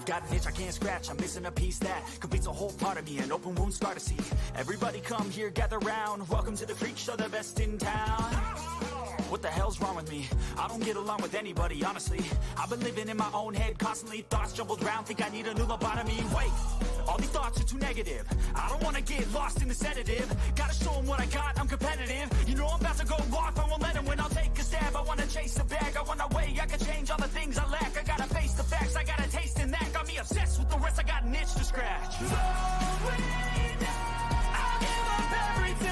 I've got an itch I can't scratch, I'm missing a piece that completes a whole part of me, an open wound scar to see. Everybody come here, gather round, welcome to the freak show, the best in town. What the hell's wrong with me? I don't get along with anybody, honestly. I've been living in my own head constantly, thoughts jumbled round, think I need a new lobotomy. Wait, all these thoughts are too negative. I don't wanna get lost in the sedative. Gotta show them what I got, I'm competitive. You know I'm about to go off, I won't let them win. I'll take a stab, I wanna chase the bag. I wanna weigh, I can change all the things I lack. I gotta face the facts, I got a taste in that. Got me obsessed with the rest, I got an itch to scratch. I'll give up everything.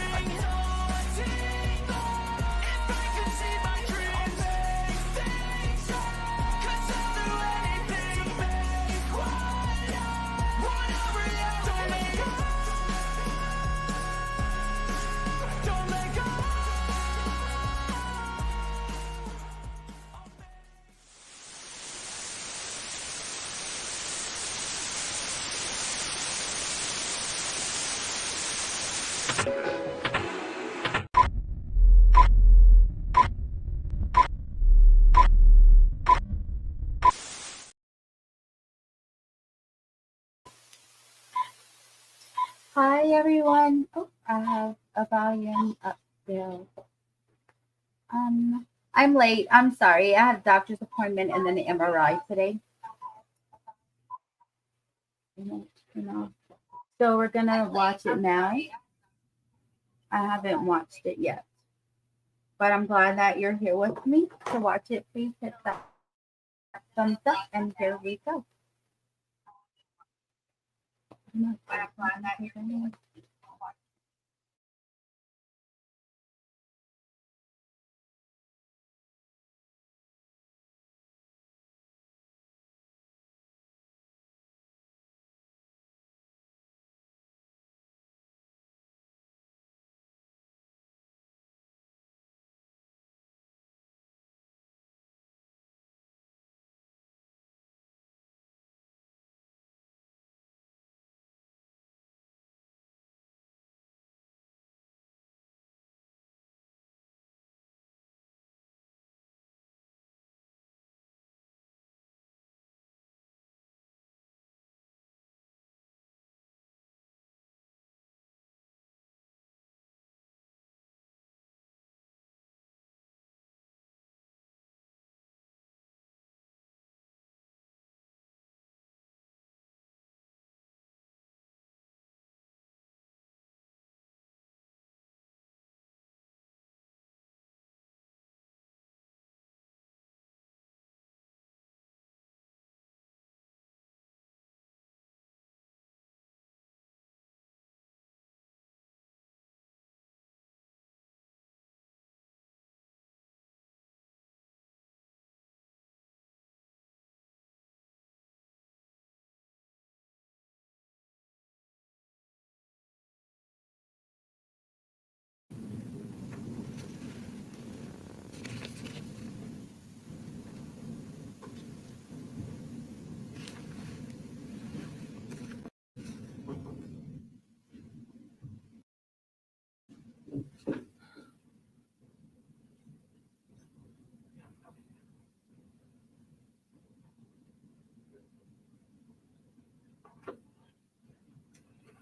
Hi everyone. Oh, I have a volume up there. I'm late. I'm sorry. I had a doctor's appointment and then the MRI today. So we're gonna watch it now. I haven't watched it yet, but I'm glad that you're here with me to watch it. Please hit that thumbs up, and here we go.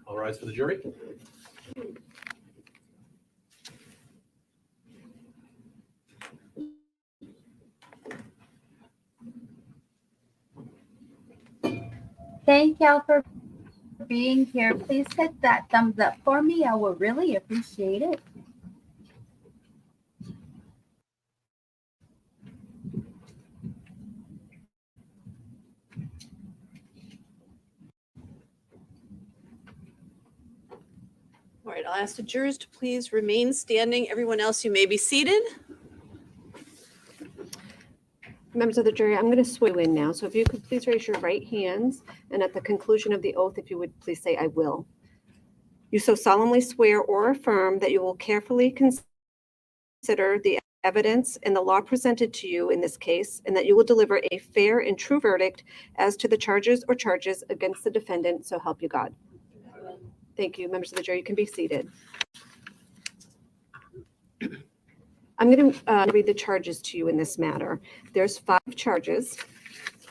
All rise for the jury. Thank y'all for being here. Please hit that thumbs up for me. I will really appreciate it. All right, I'll ask the jurors to please remain standing. Everyone else, you may be seated. Members of the jury, I'm going to swear you in now. So if you could please raise your right hands, and at the conclusion of the oath, if you would please say, "I will." You so solemnly swear or affirm that you will carefully consider the evidence and the law presented to you in this case, and that you will deliver a fair and true verdict as to the charges or charges against the defendant, so help you God. Thank you. Members of the jury, you can be seated. I'm going to read the charges to you in this matter. There's 5 charges.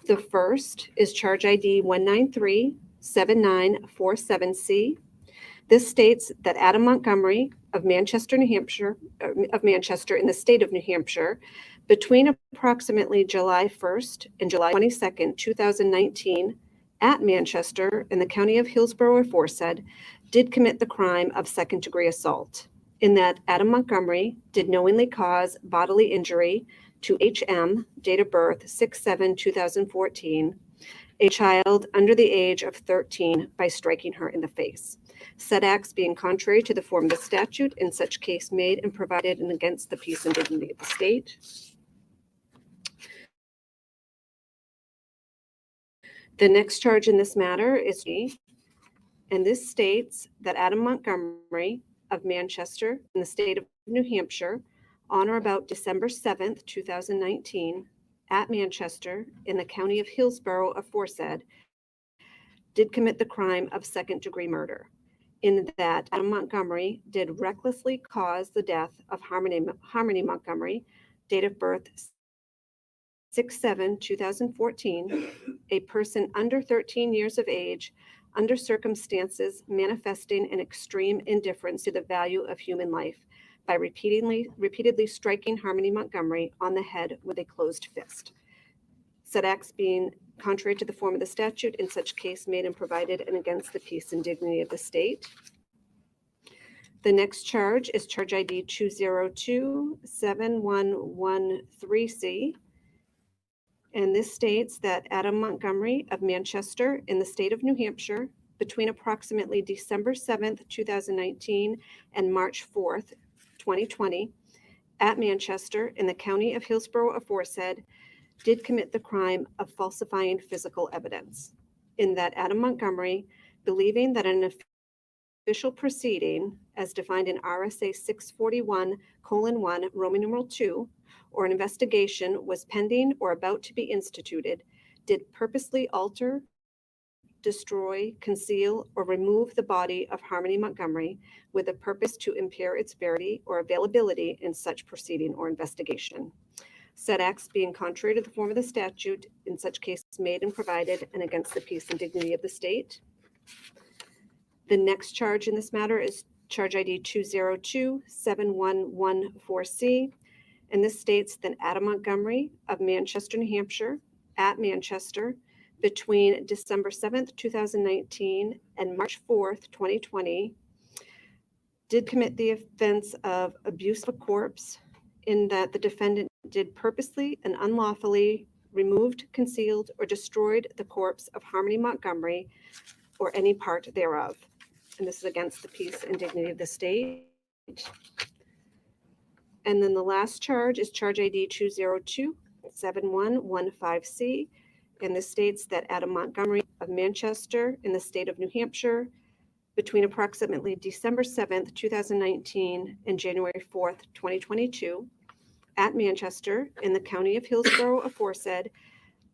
The first is charge ID 193-7947C. This states that Adam Montgomery of Manchester, New Hampshire, of Manchester in the state of New Hampshire, between approximately July 1st and July 22nd, 2019, at Manchester in the county of Hillsborough aforesaid, did commit the crime of second-degree assault, in that Adam Montgomery did knowingly cause bodily injury to HM, date of birth 6/7/2014, a child under the age of 13 by striking her in the face. Said acts being contrary to the form of the statute, in such case made and provided and against the peace and dignity of the state. The next charge in this matter is, and this states that Adam Montgomery of Manchester in the state of New Hampshire, on or about December 7th, 2019, at Manchester in the county of Hillsborough aforesaid, did commit the crime of second-degree murder, in that Adam Montgomery did recklessly cause the death of Harmony Montgomery, date of birth 6/7/2014, a person under 13 years of age, under circumstances manifesting an extreme indifference to the value of human life, by repeatedly striking Harmony Montgomery on the head with a closed fist. Said acts being contrary to the form of the statute, in such case made and provided and against the peace and dignity of the state. The next charge is charge ID 202-7113C. And this states that Adam Montgomery of Manchester in the state of New Hampshire, between approximately December 7th, 2019 and March 4th, 2020, at Manchester in the county of Hillsborough aforesaid, did commit the crime of falsifying physical evidence, in that Adam Montgomery, believing that an official proceeding, as defined in RSA 641:1, Roman numeral 2, or an investigation was pending or about to be instituted, did purposely alter, destroy, conceal, or remove the body of Harmony Montgomery with a purpose to impair its verity or availability in such proceeding or investigation. Said acts being contrary to the form of the statute, in such case made and provided and against the peace and dignity of the state. The next charge in this matter is charge ID 202-7114C. And this states that Adam Montgomery of Manchester, New Hampshire, at Manchester, between December 7th, 2019 and March 4th, 2020, did commit the offense of abuse of a corpse, in that the defendant did purposely and unlawfully removed, concealed, or destroyed the corpse of Harmony Montgomery or any part thereof. And this is against the peace and dignity of the state. And then the last charge is charge ID 202-7115C. And this states that Adam Montgomery of Manchester in the state of New Hampshire, between approximately December 7th, 2019 and January 4th, 2022, at Manchester in the county of Hillsborough aforesaid,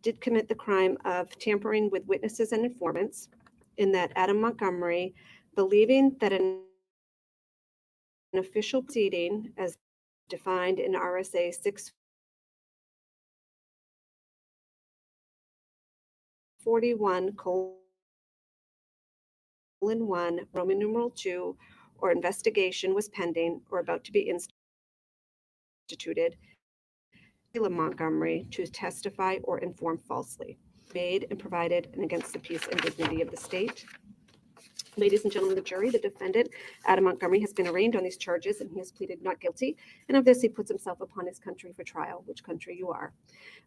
did commit the crime of tampering with witnesses and informants, in that Adam Montgomery, believing that an official proceeding, as defined in RSA 641:1, Roman numeral 2, or investigation was pending or about to be instituted, Montgomery to testify or inform falsely, made and provided and against the peace and dignity of the state. Ladies and gentlemen of the jury, the defendant, Adam Montgomery, has been arraigned on these charges and he has pleaded not guilty. And of this, he puts himself upon his country for trial, which country you are.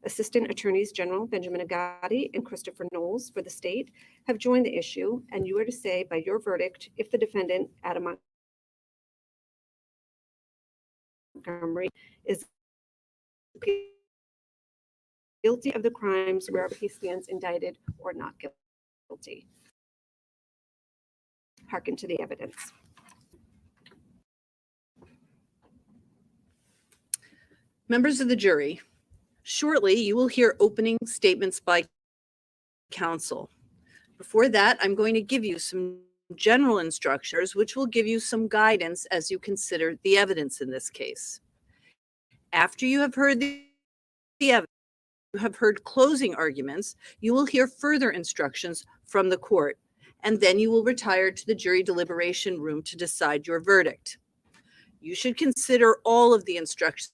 Assistant Attorneys General Benjamin Agati and Christopher Knowles for the state have joined the issue, and you are to say by your verdict if the defendant, Adam Montgomery, is guilty of the crimes wherever he stands indicted or not guilty. Hearken to the evidence. Members of the jury, shortly you will hear opening statements by counsel. Before that, I'm going to give you some general instructions, which will give you some guidance as you consider the evidence in this case. After you have heard the evidence, have heard closing arguments, you will hear further instructions from the court, and then you will retire to the jury deliberation room to decide your verdict. You should consider all of the instructions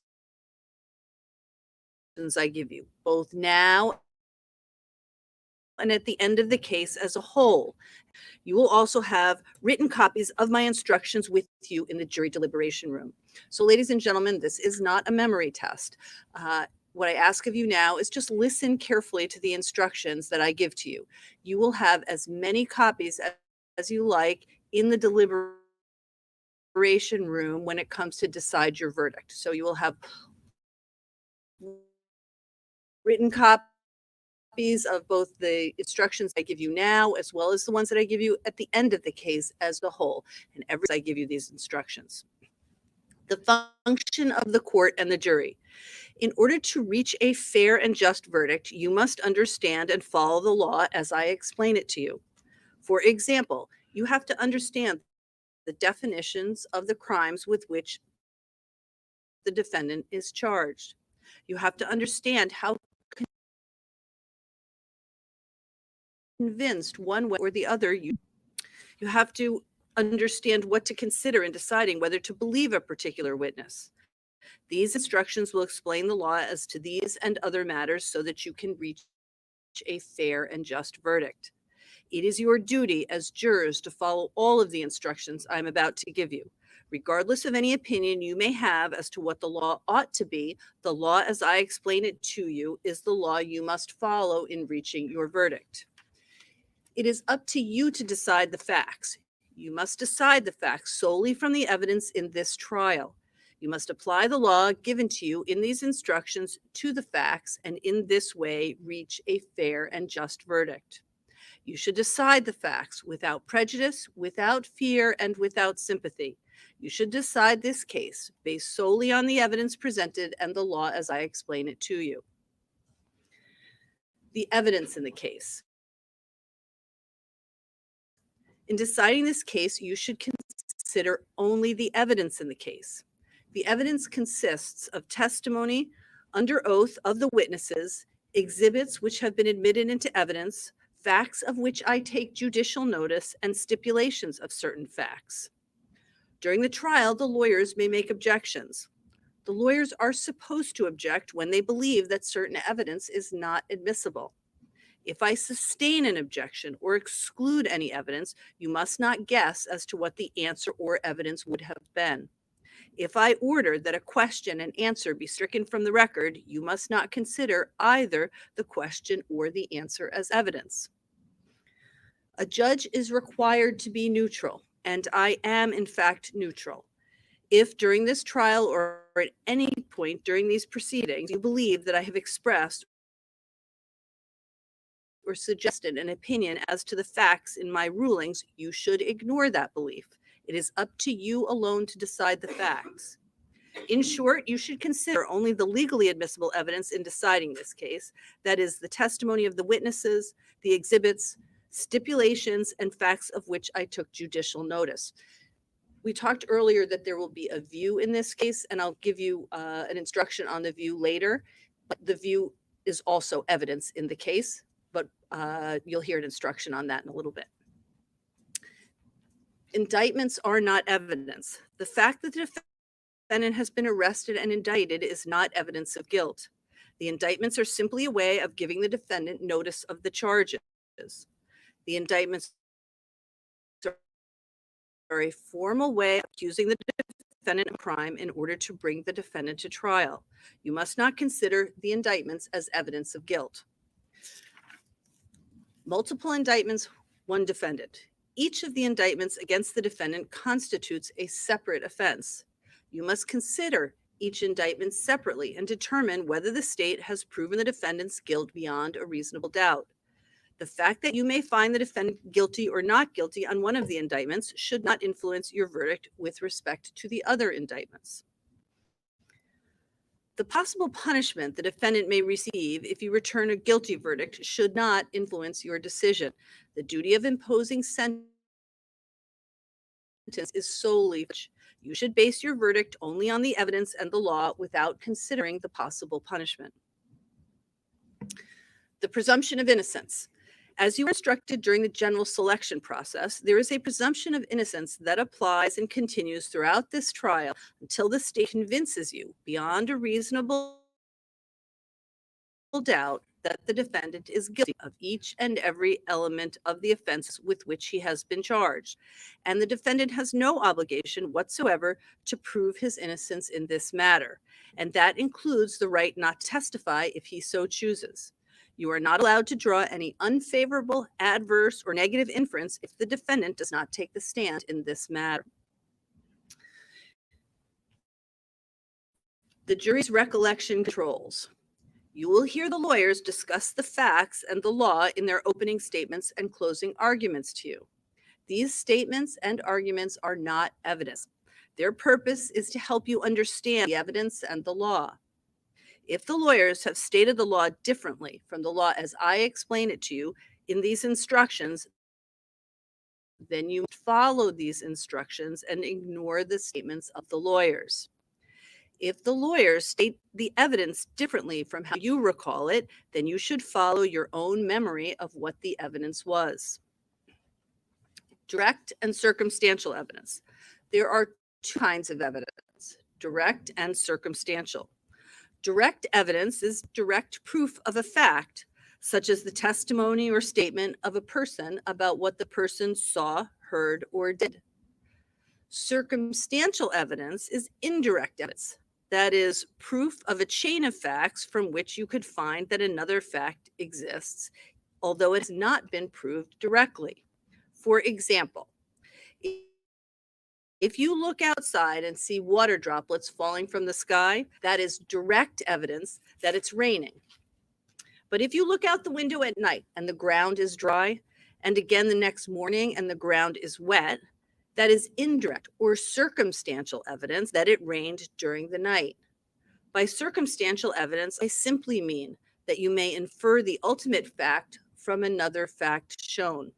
I give you, both now and at the end of the case as a whole. You will also have written copies of my instructions with you in the jury deliberation room. So, ladies and gentlemen, this is not a memory test. What I ask of you now is just listen carefully to the instructions that I give to you. You will have as many copies as you like in the deliberation room when it comes to decide your verdict. So you will have written copies of both the instructions I give you now, as well as the ones that I give you at the end of the case as a whole. And every time I give you these instructions. The function of the court and the jury. In order to reach a fair and just verdict, you must understand and follow the law as I explain it to you. For example, you have to understand the definitions of the crimes with which the defendant is charged. You have to understand how convinced one way or the other you have to understand what to consider in deciding whether to believe a particular witness. These instructions will explain the law as to these and other matters so that you can reach a fair and just verdict. It is your duty as jurors to follow all of the instructions I'm about to give you. Regardless of any opinion you may have as to what the law ought to be, the law as I explain it to you is the law you must follow in reaching your verdict. It is up to you to decide the facts. You must decide the facts solely from the evidence in this trial. You must apply the law given to you in these instructions to the facts, and in this way reach a fair and just verdict. You should decide the facts without prejudice, without fear, and without sympathy. You should decide this case based solely on the evidence presented and the law as I explain it to you. The evidence in the case. In deciding this case, you should consider only the evidence in the case. The evidence consists of testimony under oath of the witnesses, exhibits which have been admitted into evidence, facts of which I take judicial notice, and stipulations of certain facts. During the trial, the lawyers may make objections. The lawyers are supposed to object when they believe that certain evidence is not admissible. If I sustain an objection or exclude any evidence, you must not guess as to what the answer or evidence would have been. If I order that a question and answer be stricken from the record, you must not consider either the question or the answer as evidence. A judge is required to be neutral, and I am, in fact, neutral. If during this trial or at any point during these proceedings you believe that I have expressed or suggested an opinion as to the facts in my rulings, you should ignore that belief. It is up to you alone to decide the facts. In short, you should consider only the legally admissible evidence in deciding this case, that is, the testimony of the witnesses, the exhibits, stipulations, and facts of which I took judicial notice. We talked earlier that there will be a view in this case, and I'll give you an instruction on the view later. But the view is also evidence in the case, but you'll hear an instruction on that in a little bit. Indictments are not evidence. The fact that the defendant has been arrested and indicted is not evidence of guilt. The indictments are simply a way of giving the defendant notice of the charges. The indictments are a formal way of accusing the defendant of crime in order to bring the defendant to trial. You must not consider the indictments as evidence of guilt. Multiple indictments, one defendant. Each of the indictments against the defendant constitutes a separate offense. You must consider each indictment separately and determine whether the state has proven the defendant's guilt beyond a reasonable doubt. The fact that you may find the defendant guilty or not guilty on one of the indictments should not influence your verdict with respect to the other indictments. The possible punishment the defendant may receive if you return a guilty verdict should not influence your decision. The duty of imposing sentence is solely. You should base your verdict only on the evidence and the law without considering the possible punishment. The presumption of innocence. As you were instructed during the general selection process, there is a presumption of innocence that applies and continues throughout this trial until the state convinces you beyond a reasonable doubt that the defendant is guilty of each and every element of the offense with which he has been charged, and the defendant has no obligation whatsoever to prove his innocence in this matter, and that includes the right not to testify if he so chooses. You are not allowed to draw any unfavorable, adverse, or negative inference if the defendant does not take the stand in this matter. The jury's recollection controls. You will hear the lawyers discuss the facts and the law in their opening statements and closing arguments to you. These statements and arguments are not evidence. Their purpose is to help you understand the evidence and the law. If the lawyers have stated the law differently from the law as I explain it to you in these instructions, then you must follow these instructions and ignore the statements of the lawyers. If the lawyers state the evidence differently from how you recall it, then you should follow your own memory of what the evidence was. Direct and circumstantial evidence. There are two kinds of evidence, direct and circumstantial. Direct evidence is direct proof of a fact, such as the testimony or statement of a person about what the person saw, heard, or did. Circumstantial evidence is indirect evidence. That is, proof of a chain of facts from which you could find that another fact exists, although it has not been proved directly. For example, if you look outside and see water droplets falling from the sky, that is direct evidence that it's raining. But if you look out the window at night and the ground is dry, and again the next morning and the ground is wet, that is indirect or circumstantial evidence that it rained during the night. By circumstantial evidence, I simply mean that you may infer the ultimate fact from another fact shown.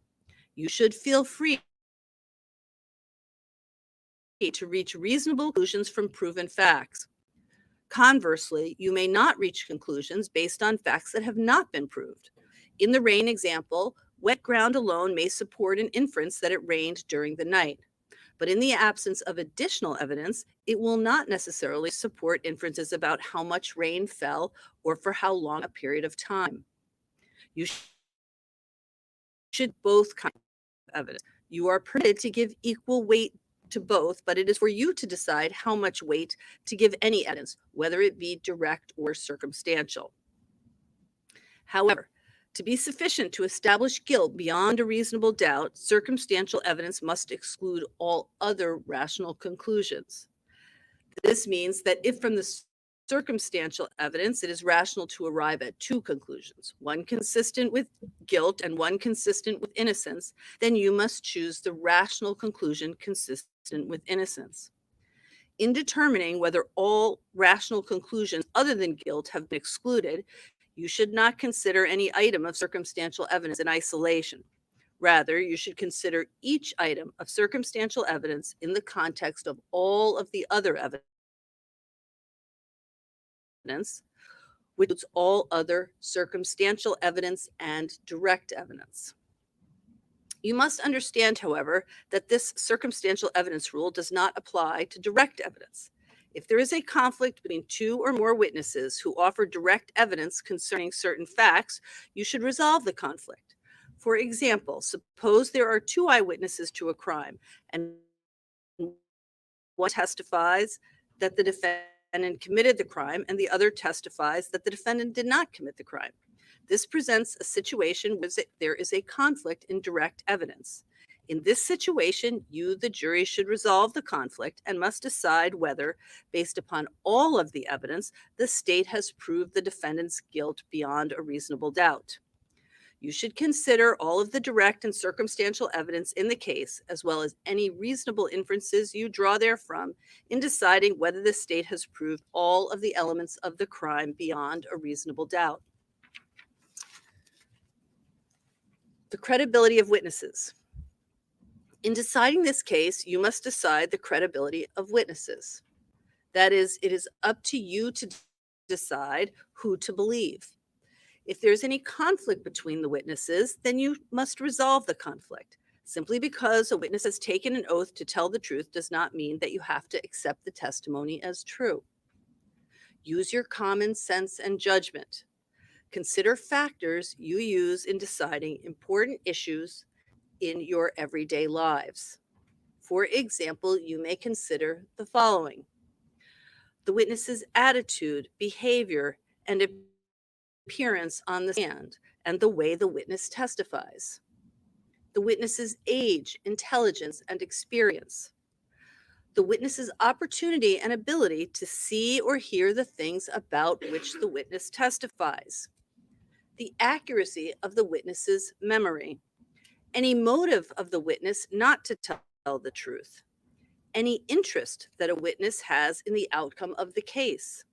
You should feel free to reach reasonable conclusions from proven facts. Conversely, you may not reach conclusions based on facts that have not been proved. In the rain example, wet ground alone may support an inference that it rained during the night. But in the absence of additional evidence, it will not necessarily support inferences about how much rain fell or for how long a period of time. You should both kinds of evidence. You are permitted to give equal weight to both, but it is for you to decide how much weight to give any evidence, whether it be direct or circumstantial. However, to be sufficient to establish guilt beyond a reasonable doubt, circumstantial evidence must exclude all other rational conclusions. This means that if from the circumstantial evidence it is rational to arrive at two conclusions, one consistent with guilt and one consistent with innocence, then you must choose the rational conclusion consistent with innocence. In determining whether all rational conclusions other than guilt have been excluded, you should not consider any item of circumstantial evidence in isolation. Rather, you should consider each item of circumstantial evidence in the context of all of the other evidence, which includes all other circumstantial evidence and direct evidence. You must understand, however, that this circumstantial evidence rule does not apply to direct evidence. If there is a conflict between two or more witnesses who offer direct evidence concerning certain facts, you should resolve the conflict. For example, suppose there are two eyewitnesses to a crime, and one testifies that the defendant committed the crime, and the other testifies that the defendant did not commit the crime. This presents a situation where there is a conflict in direct evidence. In this situation, you, the jury, should resolve the conflict and must decide whether, based upon all of the evidence, the state has proved the defendant's guilt beyond a reasonable doubt. You should consider all of the direct and circumstantial evidence in the case, as well as any reasonable inferences you draw therefrom, in deciding whether the state has proved all of the elements of the crime beyond a reasonable doubt. The credibility of witnesses. In deciding this case, you must decide the credibility of witnesses. That is, it is up to you to decide who to believe. If there's any conflict between the witnesses, then you must resolve the conflict. Simply because a witness has taken an oath to tell the truth does not mean that you have to accept the testimony as true. Use your common sense and judgment. Consider factors you use in deciding important issues in your everyday lives. For example, you may consider the following: the witness's attitude, behavior, and appearance on the stand, and the way the witness testifies. The witness's age, intelligence, and experience. The witness's opportunity and ability to see or hear the things about which the witness testifies. The accuracy of the witness's memory. Any motive of the witness not to tell the truth. Any interest that a witness has in the outcome of the case.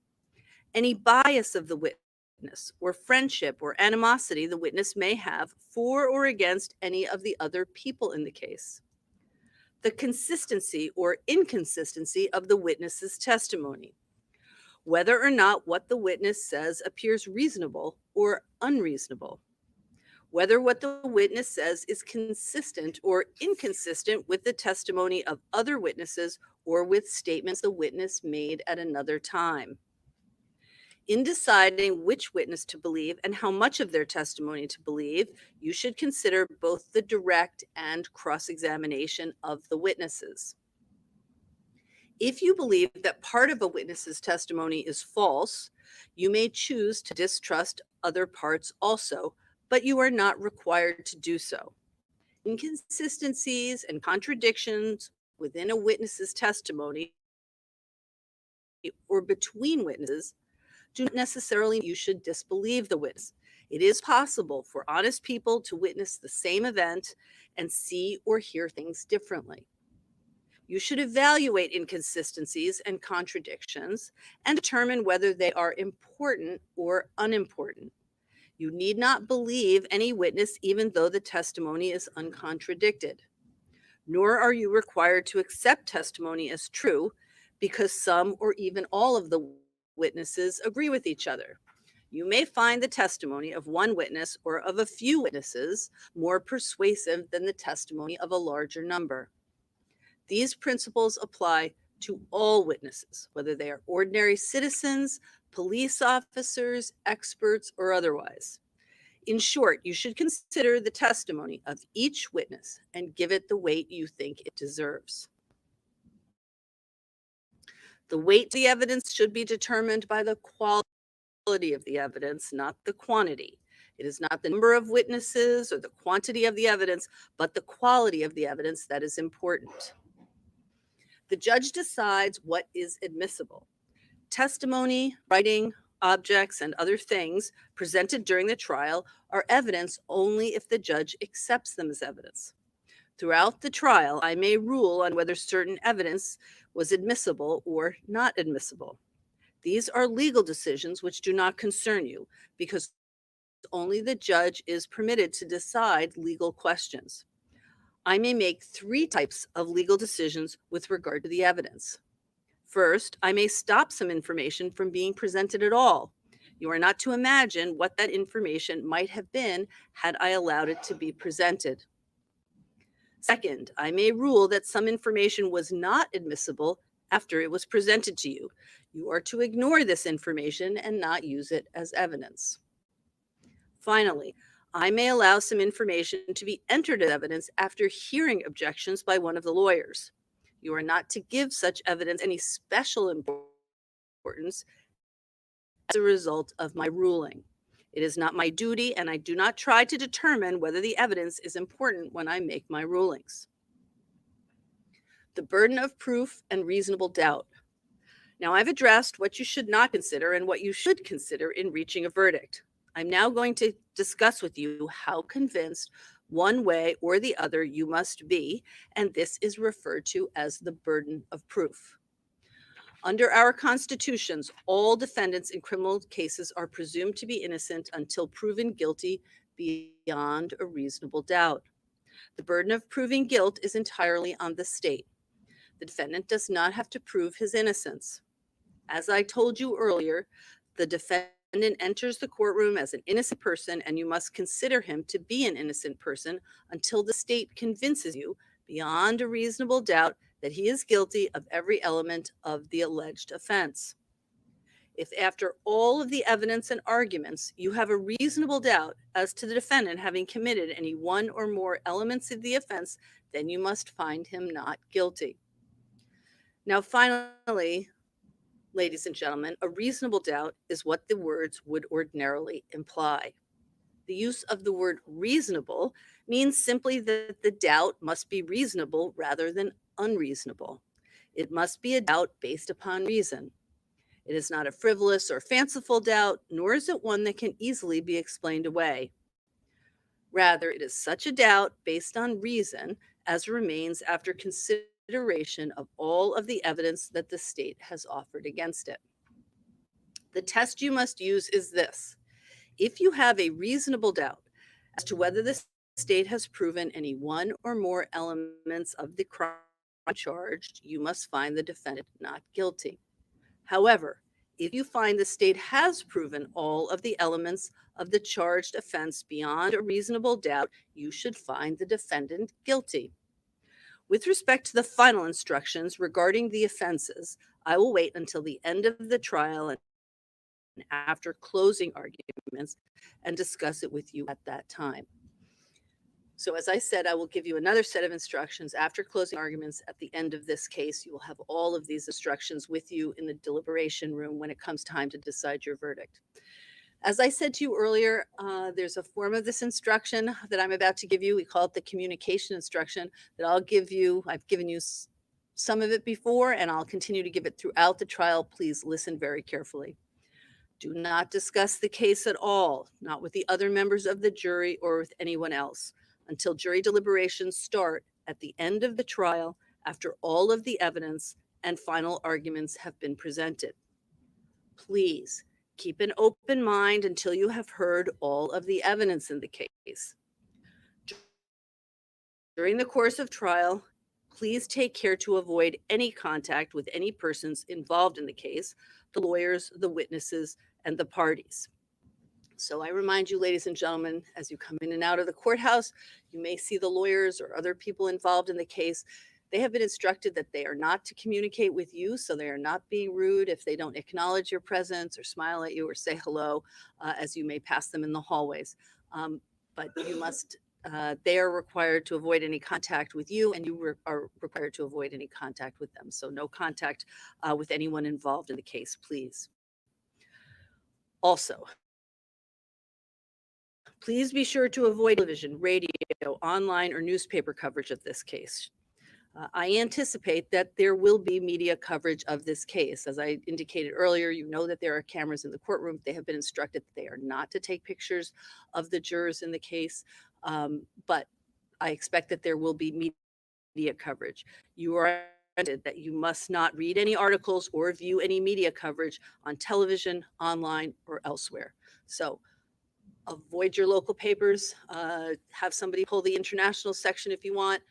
Any bias of the witness, or friendship or animosity the witness may have for or against any of the other people in the case. The consistency or inconsistency of the witness's testimony. Whether or not what the witness says appears reasonable or unreasonable. Whether what the witness says is consistent or inconsistent with the testimony of other witnesses or with statements the witness made at another time. In deciding which witness to believe and how much of their testimony to believe, you should consider both the direct and cross-examination of the witnesses. If you believe that part of a witness's testimony is false, you may choose to distrust other parts also, but you are not required to do so. Inconsistencies and contradictions within a witness's testimony or between witnesses do not necessarily mean you should disbelieve the witness. It is possible for honest people to witness the same event and see or hear things differently. You should evaluate inconsistencies and contradictions and determine whether they are important or unimportant. You need not believe any witness even though the testimony is uncontradicted. Nor are you required to accept testimony as true because some or even all of the witnesses agree with each other. You may find the testimony of one witness or of a few witnesses more persuasive than the testimony of a larger number. These principles apply to all witnesses, whether they are ordinary citizens, police officers, experts, or otherwise. In short, you should consider the testimony of each witness and give it the weight you think it deserves. The weight of the evidence should be determined by the quality of the evidence, not the quantity. It is not the number of witnesses or the quantity of the evidence, but the quality of the evidence that is important. The judge decides what is admissible. Testimony, writing, objects, and other things presented during the trial are evidence only if the judge accepts them as evidence. Throughout the trial, I may rule on whether certain evidence was admissible or not admissible. These are legal decisions which do not concern you because only the judge is permitted to decide legal questions. I may make 3 types of legal decisions with regard to the evidence. First, I may stop some information from being presented at all. You are not to imagine what that information might have been had I allowed it to be presented. Second, I may rule that some information was not admissible after it was presented to you. You are to ignore this information and not use it as evidence. Finally, I may allow some information to be entered as evidence after hearing objections by one of the lawyers. You are not to give such evidence any special importance as a result of my ruling. It is not my duty, and I do not try to determine whether the evidence is important when I make my rulings. The burden of proof and reasonable doubt. Now, I've addressed what you should not consider and what you should consider in reaching a verdict. I'm now going to discuss with you how convinced one way or the other you must be, and this is referred to as the burden of proof. Under our constitutions, all defendants in criminal cases are presumed to be innocent until proven guilty beyond a reasonable doubt. The burden of proving guilt is entirely on the state. The defendant does not have to prove his innocence. As I told you earlier, the defendant enters the courtroom as an innocent person, and you must consider him to be an innocent person until the state convinces you beyond a reasonable doubt that he is guilty of every element of the alleged offense. If after all of the evidence and arguments, you have a reasonable doubt as to the defendant having committed any one or more elements of the offense, then you must find him not guilty. Now, finally, ladies and gentlemen, a reasonable doubt is what the words would ordinarily imply. The use of the word reasonable means simply that the doubt must be reasonable rather than unreasonable. It must be a doubt based upon reason. It is not a frivolous or fanciful doubt, nor is it one that can easily be explained away. Rather, it is such a doubt based on reason as remains after consideration of all of the evidence that the state has offered against it. The test you must use is this. If you have a reasonable doubt as to whether the state has proven any one or more elements of the crime charged, you must find the defendant not guilty. However, if you find the state has proven all of the elements of the charged offense beyond a reasonable doubt, you should find the defendant guilty. With respect to the final instructions regarding the offenses, I will wait until the end of the trial and after closing arguments and discuss it with you at that time. So as I said, I will give you another set of instructions after closing arguments at the end of this case. You will have all of these instructions with you in the deliberation room when it comes time to decide your verdict. As I said to you earlier, there's a form of this instruction that I'm about to give you. We call it the communication instruction that I'll give you. I've given you some of it before, and I'll continue to give it throughout the trial. Please listen very carefully. Do not discuss the case at all, not with the other members of the jury or with anyone else, until jury deliberations start at the end of the trial after all of the evidence and final arguments have been presented. Please keep an open mind until you have heard all of the evidence in the case. During the course of trial, please take care to avoid any contact with any persons involved in the case, the lawyers, the witnesses, and the parties. So I remind you, ladies and gentlemen, as you come in and out of the courthouse, you may see the lawyers or other people involved in the case. They have been instructed that they are not to communicate with you, so they are not being rude if they don't acknowledge your presence or smile at you or say hello, as you may pass them in the hallways. But you must, they are required to avoid any contact with you, and you are required to avoid any contact with them. So no contact with anyone involved in the case, please. Also, please be sure to avoid television, radio, online, or newspaper coverage of this case. I anticipate that there will be media coverage of this case. As I indicated earlier, you know that there are cameras in the courtroom. They have been instructed that they are not to take pictures of the jurors in the case, but I expect that there will be media coverage. You are instructed that you must not read any articles or view any media coverage on television, online, or elsewhere. So avoid your local papers, have somebody pull the international section if you want,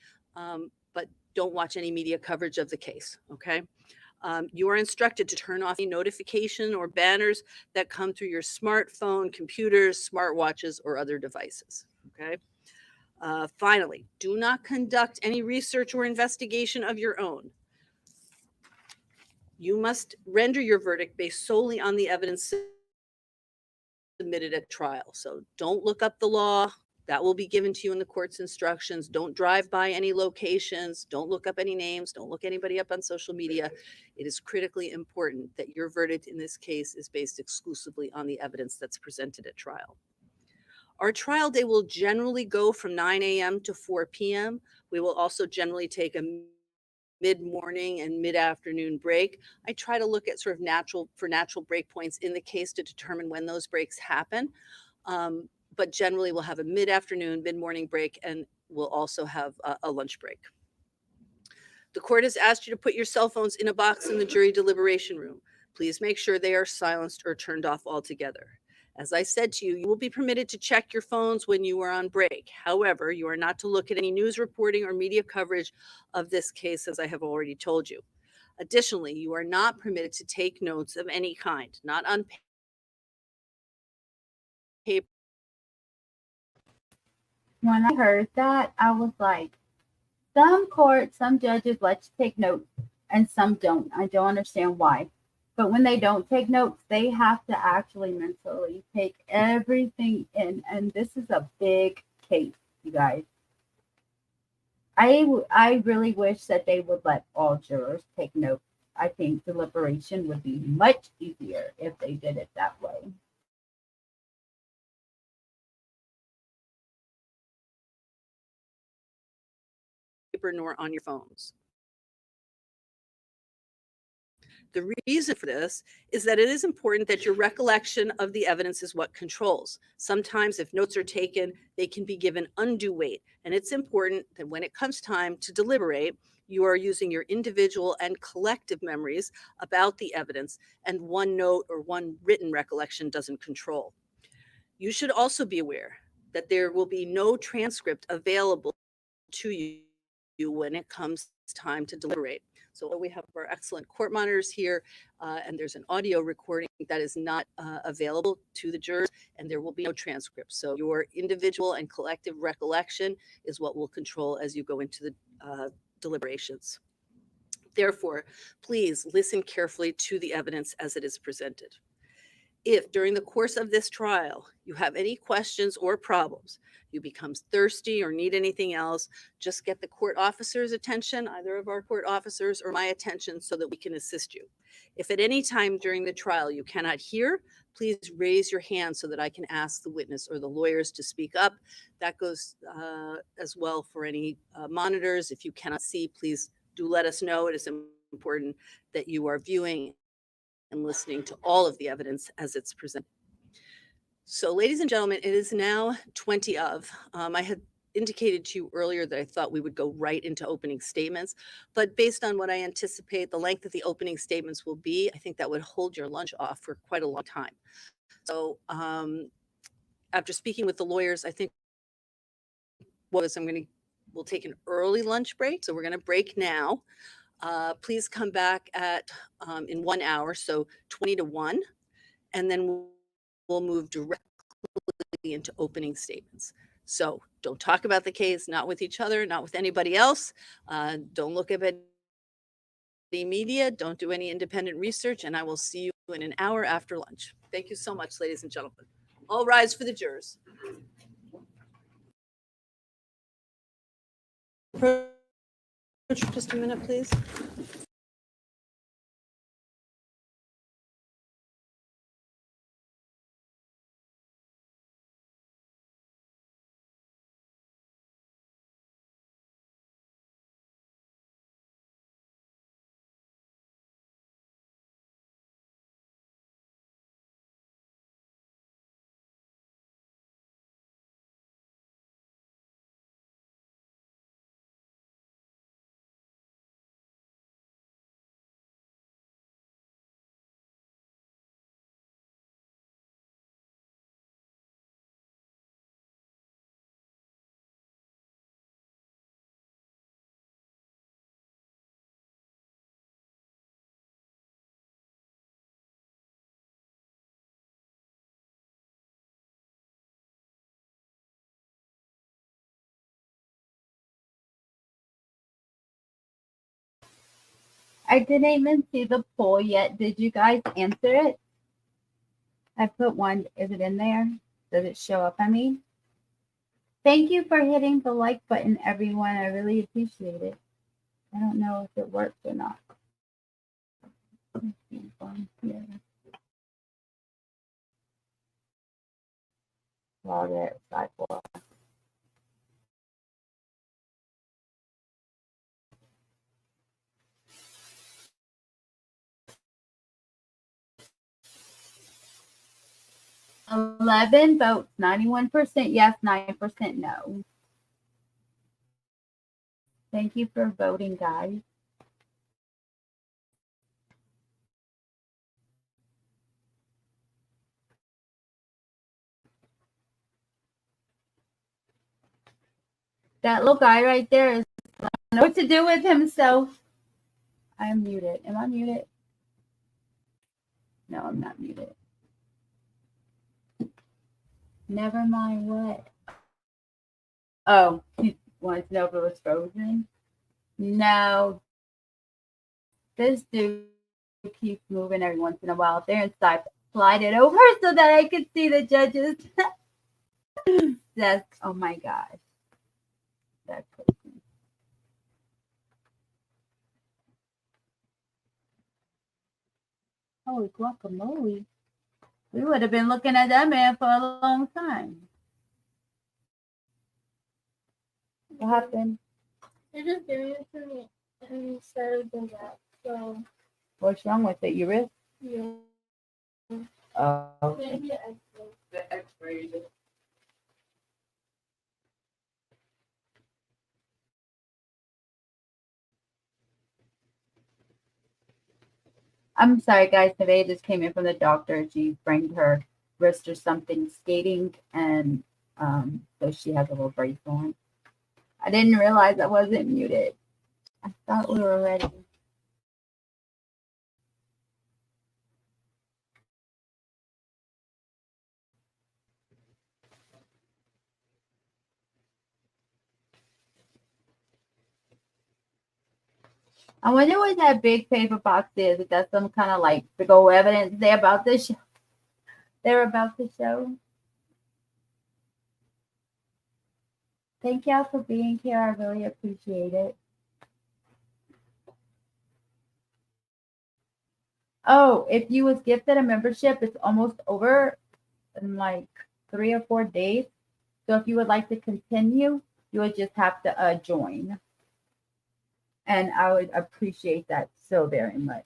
but don't watch any media coverage of the case, okay? You are instructed to turn off any notification or banners that come through your smartphone, computers, smartwatches, or other devices, okay? Finally, do not conduct any research or investigation of your own. You must render your verdict based solely on the evidence submitted at trial. So don't look up the law. That will be given to you in the court's instructions. Don't drive by any locations. Don't look up any names. Don't look anybody up on social media. It is critically important that your verdict in this case is based exclusively on the evidence that's presented at trial. Our trial day will generally go from 9 a.m. to 4 p.m. We will also generally take a mid-morning and mid-afternoon break. I try to look at sort of natural break points in the case to determine when those breaks happen. But generally we'll have a mid-afternoon, mid-morning break, and we'll also have a lunch break. The court has asked you to put your cell phones in a box in the jury deliberation room. Please make sure they are silenced or turned off altogether. As I said to you, you will be permitted to check your phones when you are on break. However, you are not to look at any news reporting or media coverage of this case, as I have already told you. Additionally, you are not permitted to take notes of any kind, not on paper. When I heard that, I was like, some courts, some judges let you take notes and some don't. I don't understand why. But when they don't take notes, they have to actually mentally take everything in. And this is a big case, you guys. I really wish that they would let all jurors take notes. I think deliberation would be much easier if they did it that way. Nor on your phones. The reason for this is that it is important that your recollection of the evidence is what controls. Sometimes if notes are taken, they can be given undue weight. And it's important that when it comes time to deliberate, you are using your individual and collective memories about the evidence, and one note or one written recollection doesn't control. You should also be aware that there will be no transcript available to you when it comes time to deliberate. So we have our excellent court monitors here, and there's an audio recording that is not available to the jurors, and there will be no transcript. So your individual and collective recollection is what will control as you go into the deliberations. Therefore, please listen carefully to the evidence as it is presented. If during the course of this trial you have any questions or problems, you become thirsty or need anything else, just get the court officer's attention, either of our court officers or my attention, so that we can assist you. If at any time during the trial you cannot hear, please raise your hand so that I can ask the witness or the lawyers to speak up. That goes as well for any monitors. If you cannot see, please do let us know. It is important that you are viewing and listening to all of the evidence as it's presented. So, ladies and gentlemen, it is now 20 of. I had indicated to you earlier that I thought we would go right into opening statements, but based on what I anticipate the length of the opening statements will be, I think that would hold your lunch off for quite a long time. So, after speaking with the lawyers, I think we'll take an early lunch break. So we're going to break now. Please come back at in 1 hour, so 20 to 1, and then we'll move directly into opening statements. So don't talk about the case, not with each other, not with anybody else. Don't look at any media. Don't do any independent research, and I will see you in an hour after lunch. Thank you so much, ladies and gentlemen. All rise for the jurors. Just a minute, please. I didn't even see the poll yet. Did you guys answer it? I put one. Is it in there? Does it show up? Thank you for hitting the like button, everyone. I really appreciate it. I don't know if it works or not. Let's see one here. While they're sidewalk. $11 votes, 91% yes, 9% no. Thank you for voting, guys. That little guy right there is, I don't know what to do with himself. I am muted. Am I muted? No, I'm not muted. Never mind what. Oh, he wants to know if it was frozen. No, this dude keeps moving every once in a while. They're inside. Slide it over so that I can see the judges. That's, oh my gosh. That's crazy. Holy guacamole. We would have been looking at that man for a long time. What happened? They just gave it to me and said that. So, What's wrong with it? Your wrist? yeah. Oh. Maybe the X-ray. I'm sorry, guys. Today just came in from the doctor. She sprained her wrist or something skating, and so she has a little brace on. I didn't realize I wasn't muted. I thought we were ready. I wonder what that big paper box is. If that's some kind of like big old evidence they're about to show. They're about to show. Thank y'all for being here. I really appreciate it. Oh, if you was gifted a membership, it's almost over in like 3 or 4 days. So if you would like to continue, you would just have to join. And I would appreciate that so very much.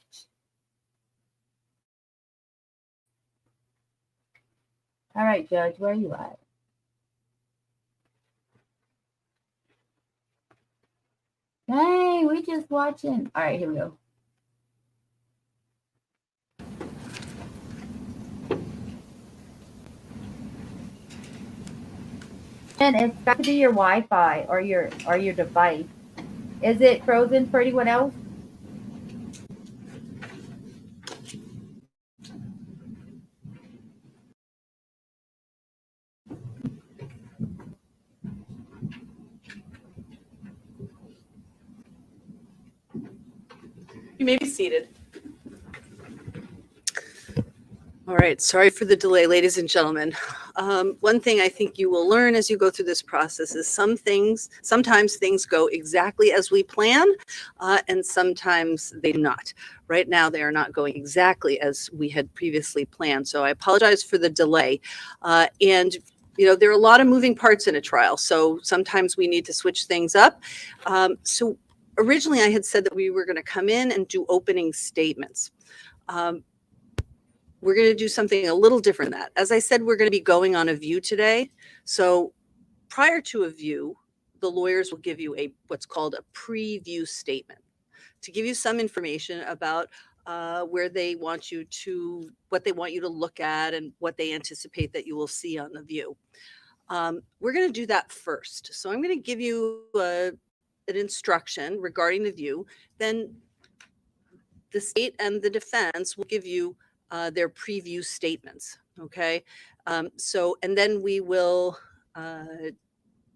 All right, Judge, where are you at? Dang, we just watching. All right, here we go. And it's got to be your Wi-Fi or your device. Is it frozen for anyone else? You may be seated. All right, sorry for the delay, ladies and gentlemen. One thing I think you will learn as you go through this process is sometimes things go exactly as we plan, and sometimes they do not. Right now, they are not going exactly as we had previously planned. So I apologize for the delay. And there are a lot of moving parts in a trial. So sometimes we need to switch things up. So originally I had said that we were going to come in and do opening statements. We're going to do something a little different than that. As I said, we're going to be going on a view today. So prior to a view, the lawyers will give you what's called a preview statement to give you some information about what they want you to look at and what they anticipate that you will see on the view. We're going to do that first. So I'm going to give you an instruction regarding the view. Then the state and the defense will give you their preview statements. Okay. And then we will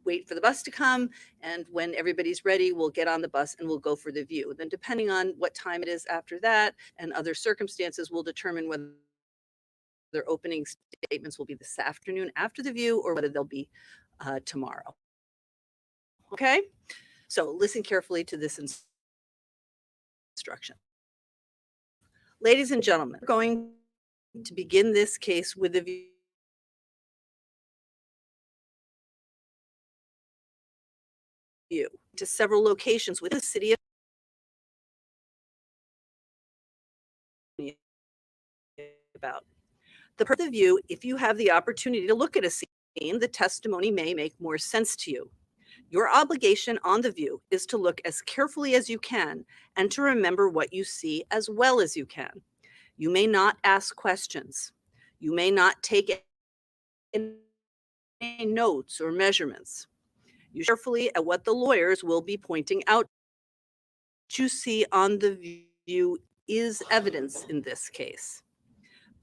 wait for the bus to come. And when everybody's ready, we'll get on the bus and we'll go for the view. Then depending on what time it is after that and other circumstances, we'll determine whether their opening statements will be this afternoon after the view or whether they'll be tomorrow. Okay. So listen carefully to this instruction. Ladies and gentlemen, we're going to begin this case with a view to several locations within the city of about. The purpose of the view, if you have the opportunity to look at a scene, the testimony may make more sense to you. Your obligation on the view is to look as carefully as you can and to remember what you see as well as you can. You may not ask questions. You may not take any notes or measurements. You carefully at what the lawyers will be pointing out. What you see on the view is evidence in this case.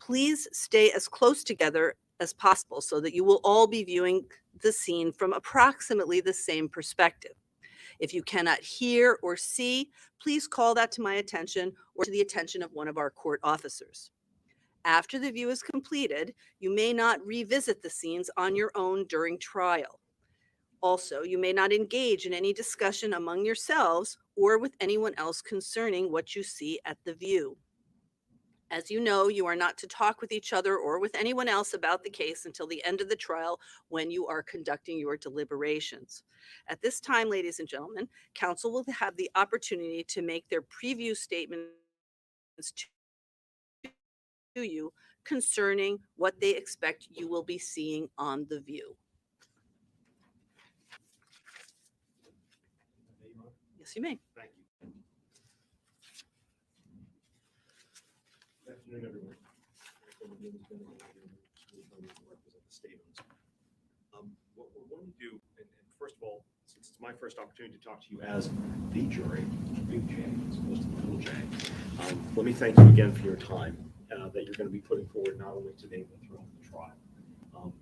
Please stay as close together as possible so that you will all be viewing the scene from approximately the same perspective. If you cannot hear or see, please call that to my attention or to the attention of one of our court officers. After the view is completed, you may not revisit the scenes on your own during trial. Also, you may not engage in any discussion among yourselves or with anyone else concerning what you see at the view. As you know, you are not to talk with each other or with anyone else about the case until the end of the trial when you are conducting your deliberations. At this time, ladies and gentlemen, counsel will have the opportunity to make their preview statements to you concerning what they expect you will be seeing on the view. Yes, you may. Thank you. Good afternoon, everyone. My name is Ben. I'm here to represent the state on this. What we're going to do, and first of all, since it's my first opportunity to talk to you as the jury, Big J, as opposed to Little J, let me thank you again for your time that you're going to be putting forward not only today but throughout the trial.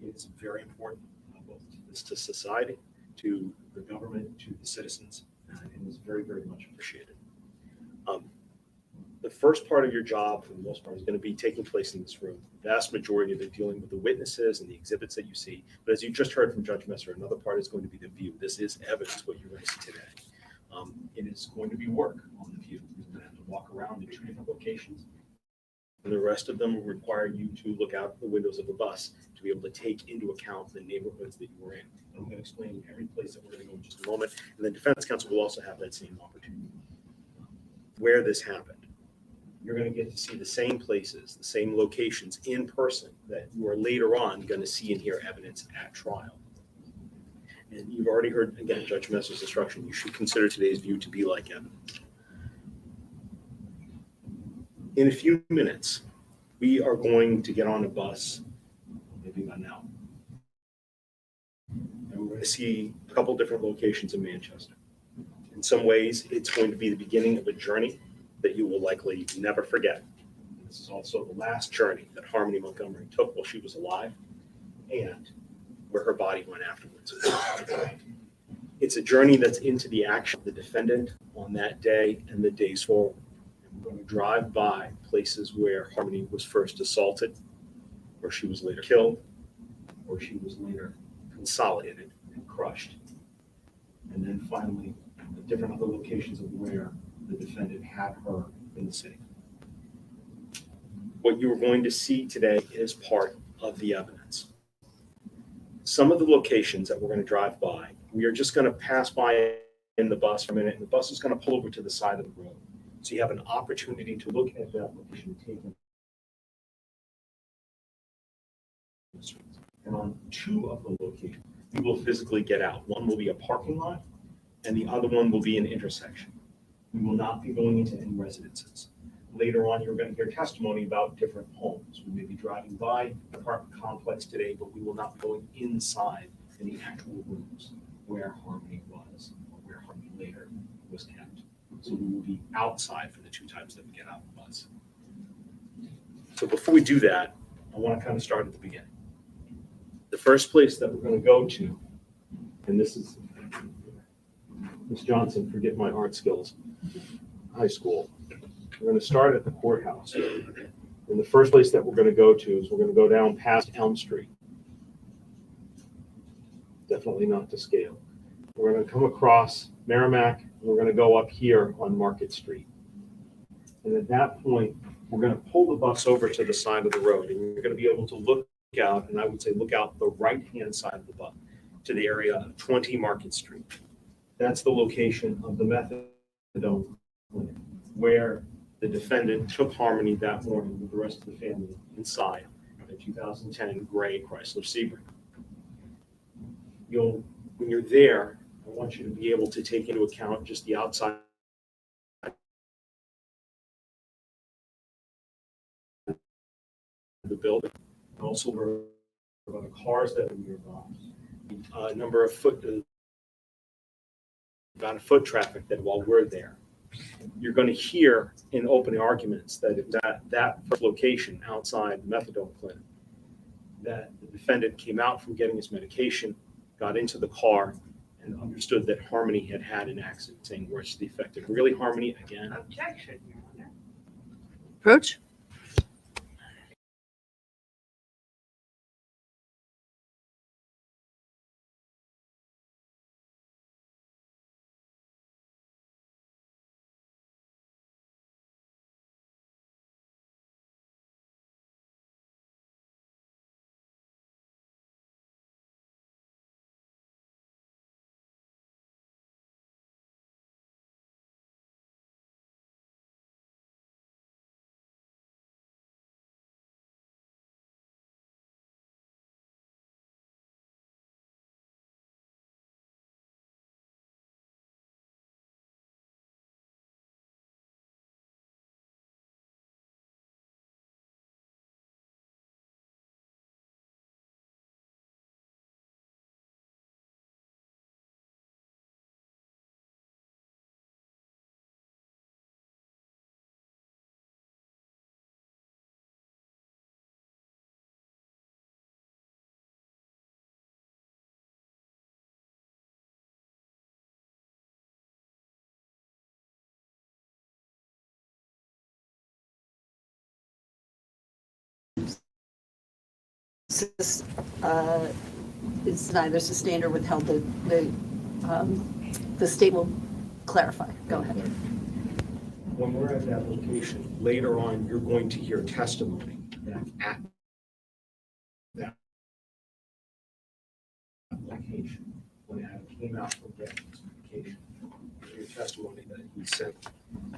It's very important, both to society, to the government, to the citizens, and it's very, very much appreciated. The first part of your job, for the most part, is going to be taking place in this room. The vast majority of it dealing with the witnesses and the exhibits that you see. But as you just heard from Judge Messer, another part is going to be the view. This is evidence, what you're going to see today. It is going to be work on the view. You're going to have to walk around in 2 different locations. And the rest of them will require you to look out the windows of a bus to be able to take into account the neighborhoods that you were in. And I'm going to explain every place that we're going to go in just a moment. And then defense counsel will also have that same opportunity. Where this happened. You're going to get to see the same places, the same locations in person that you are later on going to see and hear evidence at trial. And you've already heard, again, Judge Messer's instruction. You should consider today's view to be like evidence. In a few minutes, we are going to get on a bus, maybe by now. And we're going to see a couple different locations in Manchester. In some ways, it's going to be the beginning of a journey that you will likely never forget. This is also the last journey that Harmony Montgomery took while she was alive and where her body went afterwards. It's a journey that's into the action of the defendant on that day and the days forward. And we're going to drive by places where Harmony was first assaulted, where she was later killed, or she was later consolidated and crushed. And then finally, the different other locations of where the defendant had her in the city. What you are going to see today is part of the evidence. Some of the locations that we're going to drive by, we are just going to pass by in the bus for a minute, and the bus is going to pull over to the side of the road. So you have an opportunity to look at that location taken. And on 2 of the locations, you will physically get out. One will be a parking lot, and the other one will be an intersection. We will not be going into any residences. Later on, you're going to hear testimony about different homes. We may be driving by an apartment complex today, but we will not be going inside in the actual rooms where Harmony was or where Harmony later was kept. So we will be outside for the 2 times that we get out of the bus. So before we do that, I want to kind of start at the beginning. The first place that we're going to go to, and this is Ms. Johnson, forget my art skills, high school. We're going to start at the courthouse. And the first place that we're going to go to is we're going to go down past Elm Street. Definitely not to scale. We're going to come across Merrimack, and we're going to go up here on Market Street. And at that point, we're going to pull the bus over to the side of the road, and you're going to be able to look out, and I would say look out the right-hand side of the bus to the area of 20 Market Street. That's the location of the methadone clinic where the defendant took Harmony that morning with the rest of the family inside a 2010 gray Chrysler Sebring. When you're there, I want you to be able to take into account just the outside of the building, and also about the cars that are nearby, number of amount of foot traffic that while we're there. You're going to hear in opening arguments that that first location outside the methadone clinic that the defendant came out from getting his medication, got into the car, and understood that Harmony had had an accident, saying, where's the defective? Really, Harmony, again? Objection, Your Honor. Approach. Is neither sustained or withheld. The state will clarify. Go ahead. When we're at that location, later on, you're going to hear testimony that at that location, when Adam came out from getting his medication, you hear testimony that he said,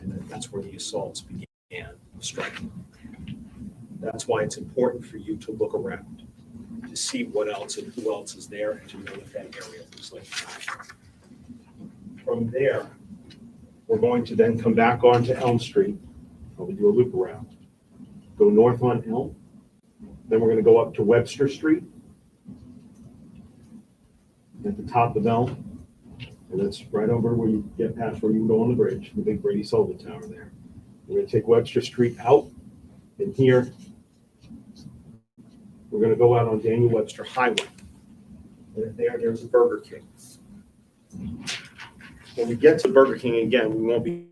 and that's where the assaults began striking. That's why it's important for you to look around, to see what else and who else is there, and to know what that area looks like. From there, we're going to then come back onto Elm Street. We'll do a loop around. Go north on Elm. Then we're going to go up to Webster Street at the top of Elm. And that's right over where you get past where you go on the bridge, the big Brady Sullivan Tower there. We're going to take Webster Street out. And here, we're going to go out on Daniel Webster Highway. And there's a Burger King. When we get to Burger King again, we won't be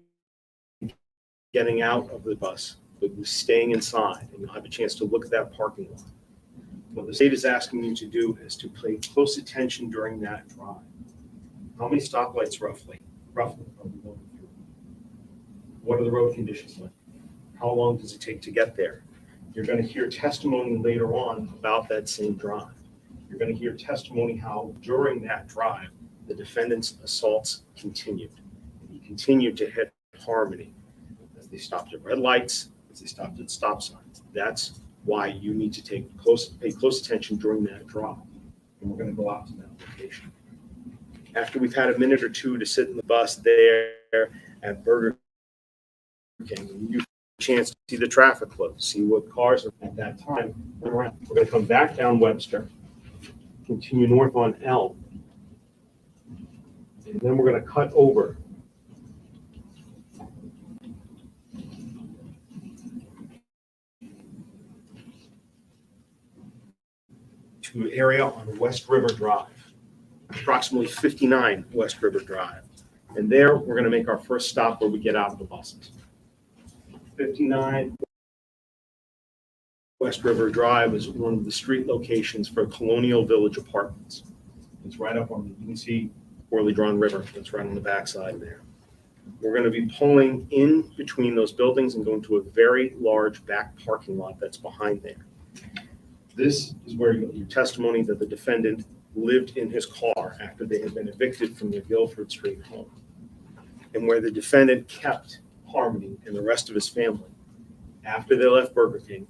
getting out of the bus, but we're staying inside, and you'll have a chance to look at that parking lot. What the state is asking you to do is to pay close attention during that drive. How many stoplights roughly are we going through? What are the road conditions like? How long does it take to get there? You're going to hear testimony later on about that same drive. You're going to hear testimony how during that drive, the defendant's assaults continued. He continued to hit Harmony as they stopped at red lights, as they stopped at stop signs. That's why you need to pay close attention during that drive. And we're going to go out to that location. After we've had a minute or two to sit in the bus there at Burger King, you have a chance to see the traffic flow, see what cars are at that time. We're going to come back down Webster, continue north on Elm, and then we're going to cut over to an area on West River Drive, approximately 59 West River Drive. And there, we're going to make our first stop where we get out of the buses. 59 West River Drive is one of the street locations for Colonial Village Apartments. It's right up on, you can see poorly drawn river that's right on the backside there. We're going to be pulling in between those buildings and going to a very large back parking lot that's behind there. This is where your testimony that the defendant lived in his car after they had been evicted from their Guilford Street home, and where the defendant kept Harmony and the rest of his family after they left Burger King,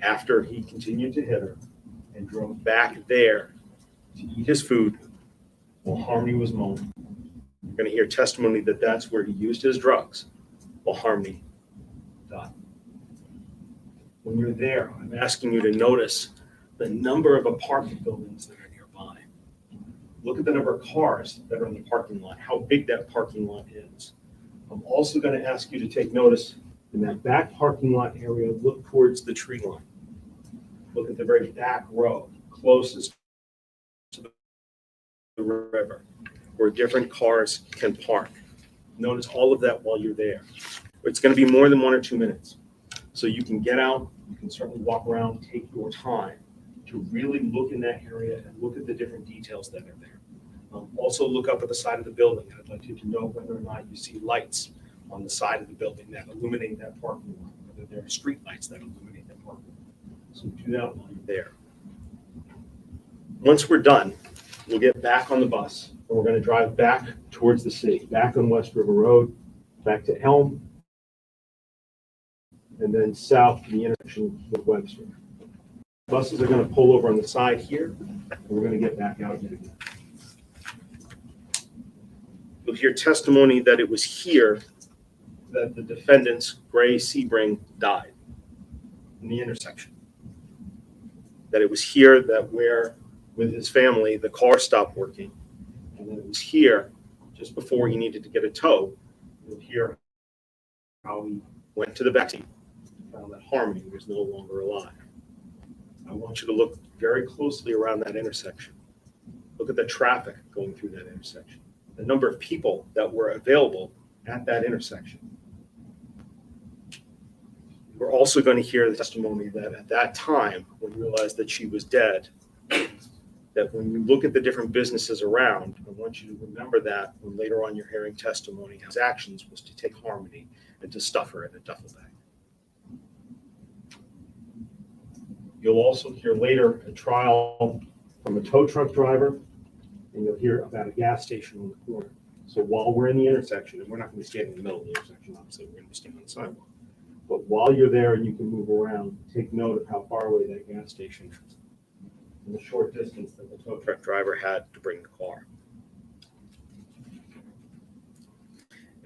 after he continued to hit her, and drove back there to eat his food while Harmony was moaning. You're going to hear testimony that that's where he used his drugs while Harmony died. When you're there, I'm asking you to notice the number of apartment buildings that are nearby. Look at the number of cars that are in the parking lot, how big that parking lot is. I'm also going to ask you to take notice in that back parking lot area, look towards the tree line. Look at the very back row, closest to the river, where different cars can park. Notice all of that while you're there. It's going to be more than 1 or 2 minutes. So you can get out, you can certainly walk around, take your time to really look in that area and look at the different details that are there. Also look up at the side of the building. I'd like you to know whether or not you see lights on the side of the building that illuminate that parking lot, whether there are street lights that illuminate that parking lot. So do that while you're there. Once we're done, we'll get back on the bus and we're going to drive back towards the city, back on West River Road, back to Elm, and then south to the intersection with Webster. Buses are going to pull over on the side here, and we're going to get back out yet again. You'll hear testimony that it was here that the defendant's Gray Sebring died, in the intersection. That it was here that where, with his family, the car stopped working, and that it was here, just before he needed to get a tow, you'll hear how he went to the backseat and found that Harmony was no longer alive. I want you to look very closely around that intersection. Look at the traffic going through that intersection, the number of people that were available at that intersection. We're also going to hear the testimony that at that time, when we realized that she was dead, that when you look at the different businesses around, I want you to remember that when later on you're hearing testimony, his actions was to take Harmony and to stuff her in a duffel bag. You'll also hear later a trial from a tow truck driver, and you'll hear about a gas station on the corner. So while we're in the intersection, and we're not going to be standing in the middle of the intersection, obviously, we're going to be standing on the sidewalk. But while you're there and you can move around, take note of how far away that gas station is and the short distance that the tow truck driver had to bring the car.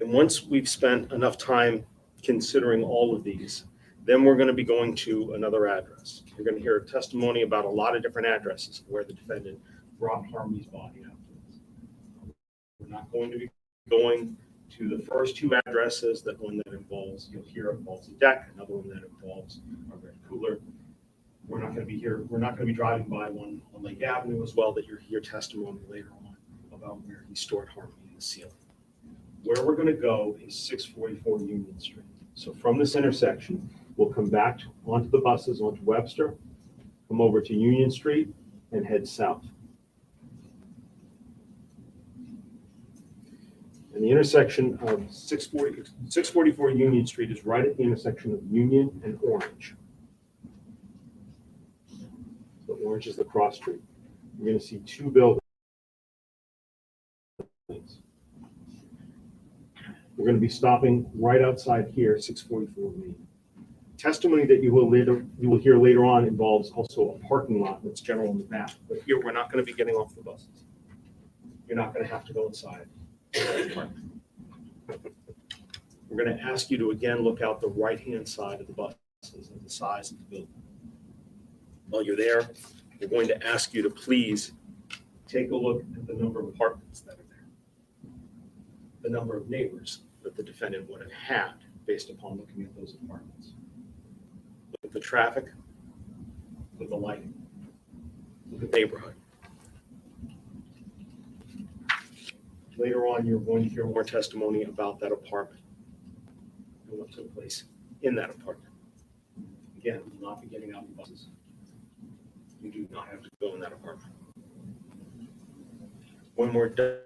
And once we've spent enough time considering all of these, then we're going to be going to another address. You're going to hear a testimony about a lot of different addresses where the defendant brought Harmony's body afterwards. We're not going to be going to the first two addresses. That one that involves, you'll hear involves a deck, another one that involves a red cooler. We're not going to be here. We're not going to be driving by one on Lake Avenue as well that you'll hear testimony later on about where he stored Harmony in the ceiling. Where we're going to go is 644 Union Street. So from this intersection, we'll come back onto the buses, onto Webster, come over to Union Street, and head south. And the intersection of 644 Union Street is right at the intersection of Union and Orange. So Orange is the cross street. You're going to see two buildings. We're going to be stopping right outside here, 644 Main. Testimony that you will hear later on involves also a parking lot that's general in the back. But here we're not going to be getting off the buses. You're not going to have to go inside. We're going to ask you to again look out the right-hand side of the buses and the size of the building. While you're there, we're going to ask you to please take a look at the number of apartments that are there, the number of neighbors that the defendant would have had based upon looking at those apartments. Look at the traffic, look at the lighting, look at the neighborhood. Later on, you're going to hear more testimony about that apartment and what took place in that apartment. Again, we will not be getting out of the buses. You do not have to go in that apartment. When we're done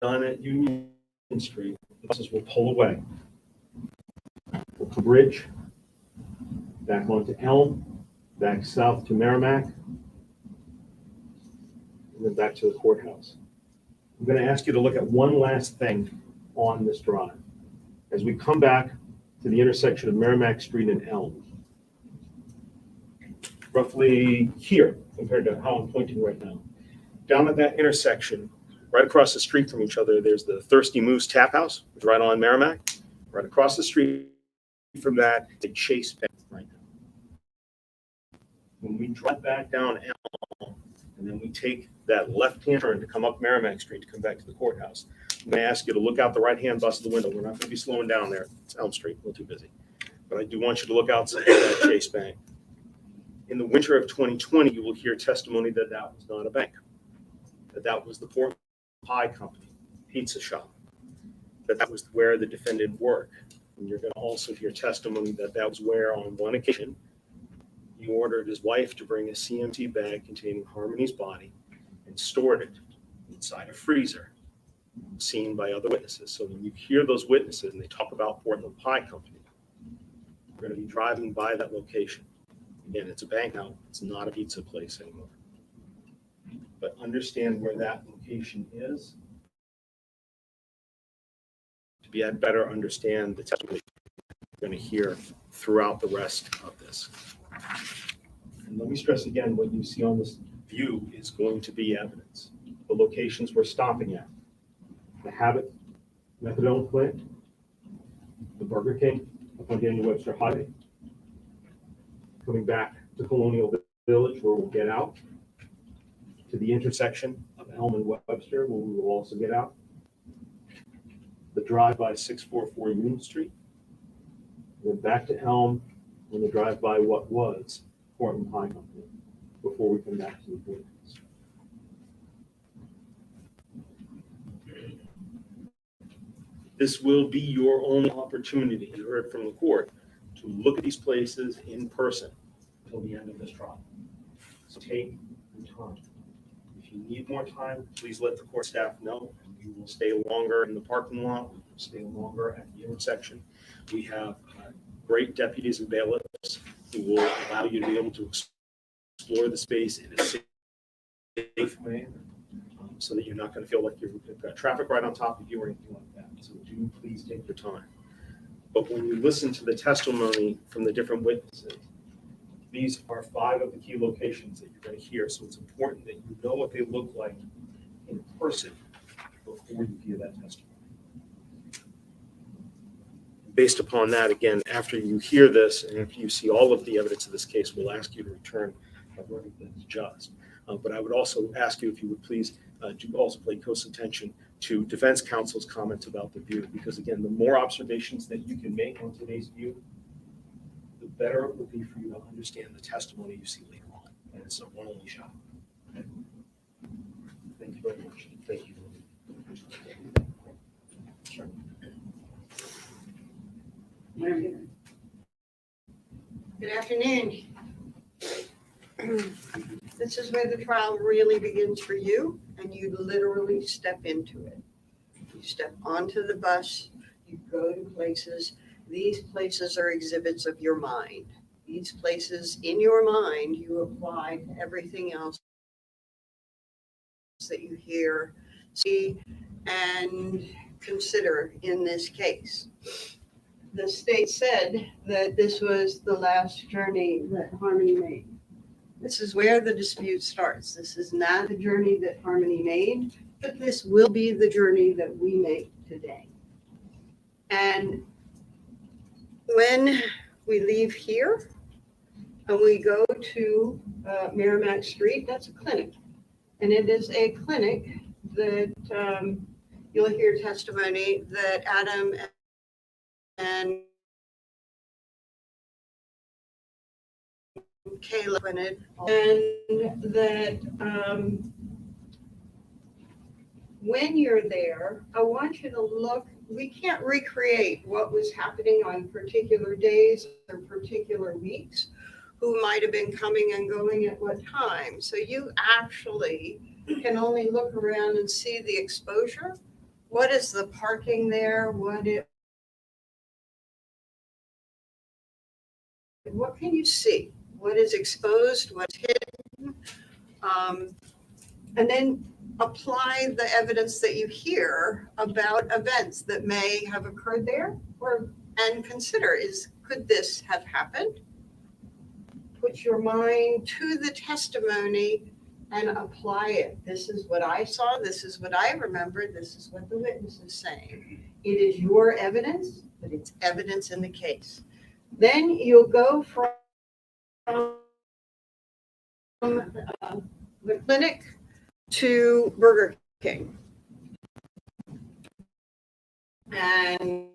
at Union Street, the buses will pull away. We'll come bridge, back onto Elm, back south to Merrimack, and then back to the courthouse. I'm going to ask you to look at one last thing on this drive. As we come back to the intersection of Merrimack Street and Elm, roughly here compared to how I'm pointing right now, down at that intersection, right across the street from each other, there's the Thirsty Moose Tap House, which is right on Merrimack. Right across the street from that, the Chase Bank right now. When we drive back down Elm, and then we take that left-hand turn to come up Merrimack Street to come back to the courthouse, I'm going to ask you to look out the right-hand bus of the window. We're not going to be slowing down there. It's Elm Street. A little too busy. but I do want you to look outside that Chase Bank. In the winter of 2020, you will hear testimony that that was not a bank, that that was the Portland Pie Company, pizza shop, that that was where the defendant worked. And you're going to also hear testimony that that was where, on one occasion, he ordered his wife to bring a CMT bag containing Harmony's body and stored it inside a freezer, seen by other witnesses. So when you hear those witnesses and they talk about Portland Pie Company, you're going to be driving by that location. Again, it's a bank now. It's not a pizza place anymore. But understand where that location is to be able to better understand the testimony you're going to hear throughout the rest of this. And let me stress again, what you see on this view is going to be evidence. The locations we're stopping at: the Habit methadone plant, the Burger King up on Daniel Webster Highway, coming back to Colonial Village where we'll get out, to the intersection of Elm and Webster where we will also get out, the drive-by 644 Union Street, then back to Elm and the drive-by what was Portland Pie Company before we come back to the point. This will be your only opportunity, you heard from the court, to look at these places in person until the end of this trial. So take your time. If you need more time, please let the court staff know. We will stay longer in the parking lot. We will stay longer at the intersection. We have great deputies and bailiffs who will allow you to be able to explore the space in a safe way, so that you're not going to feel like you've got traffic right on top of you or anything like that. So do please take your time. But when you listen to the testimony from the different witnesses, these are 5 of the key locations that you're going to hear. So it's important that you know what they look like in person before you hear that testimony. Based upon that, again, after you hear this and after you see all of the evidence of this case, we'll ask you to return a verdict that is just. But I would also ask you if you would please do also pay close attention to defense counsel's comments about the view, because again, the more observations that you can make on today's view, the better it will be for you to understand the testimony you see later on. And it's a one-only shot. Okay? Thank you very much. Thank you. Sure. Good afternoon. This is where the trial really begins for you, and you literally step into it. You step onto the bus, you go to places. These places are exhibits of your mind. These places in your mind you apply to everything else that you hear, see, and consider in this case. The state said that this was the last journey that Harmony made. This is where the dispute starts. This is not the journey that Harmony made, but this will be the journey that we make today. And when we leave here and we go to Merrimack Street, that's a clinic. And it is a clinic that you'll hear testimony that Adam and Kayla went in, and that when you're there, I want you to look. We can't recreate what was happening on particular days or particular weeks, who might have been coming and going at what time. So you actually can only look around and see the exposure. What is the parking there? What can you see? What is exposed? What's hidden? And then apply the evidence that you hear about events that may have occurred there, and consider, could this have happened? Put your mind to the testimony and apply it. This is what I saw. This is what I remembered. This is what the witness is saying. It is your evidence, but it's evidence in the case. Then you'll go from the clinic to Burger King. And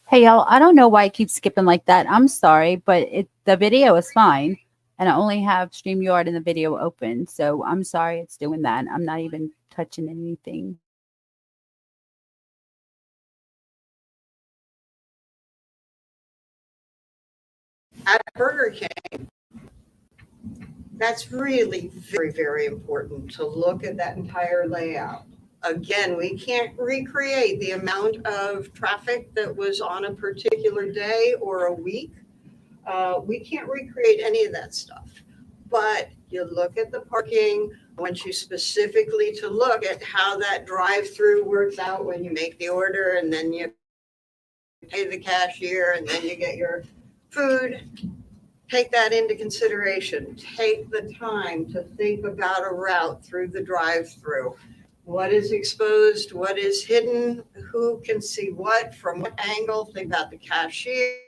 Hey y'all, I don't know why it keeps skipping like that. I'm sorry, but the video is fine. And I only have StreamYard and the video open. So I'm sorry it's doing that. I'm not even touching anything. At Burger King, that's really very, very important to look at that entire layout. Again, we can't recreate the amount of traffic that was on a particular day or a week. We can't recreate any of that stuff. But you look at the parking, I want you specifically to look at how that drive-through works out when you make the order and then you pay the cashier and then you get your food. Take that into consideration. Take the time to think about a route through the drive-through. What is exposed? What is hidden? Who can see what from what angle? Think about the cashier.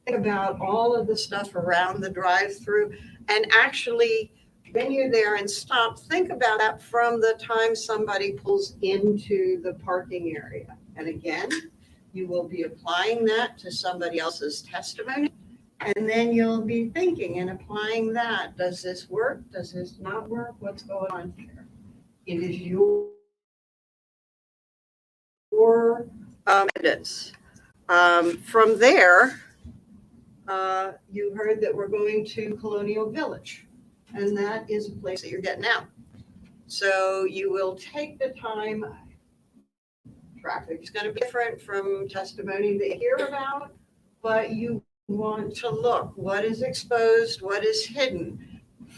Think about all of the stuff around the drive-through. And actually, when you're there and stop, think about that from the time somebody pulls into the parking area. And again, you will be applying that to somebody else's testimony. And then you'll be thinking and applying that. Does this work? Does this not work? What's going on here? It is your evidence. From there, you heard that we're going to Colonial Village, and that is a place that you're getting out. So you will take the time. Traffic is going to be different from testimony that you hear about, but you want to look what is exposed, what is hidden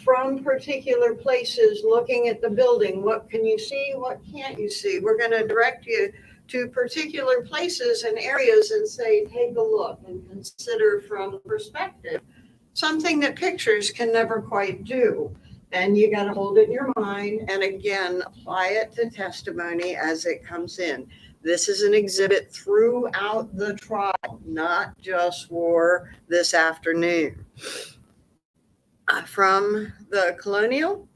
from particular places, looking at the building. What can you see? What can't you see? We're going to direct you to particular places and areas and say, take a look and consider from perspective, something that pictures can never quite do. And you got to hold it in your mind and again, apply it to testimony as it comes in. This is an exhibit throughout the trial, not just for this afternoon. From the Colonial,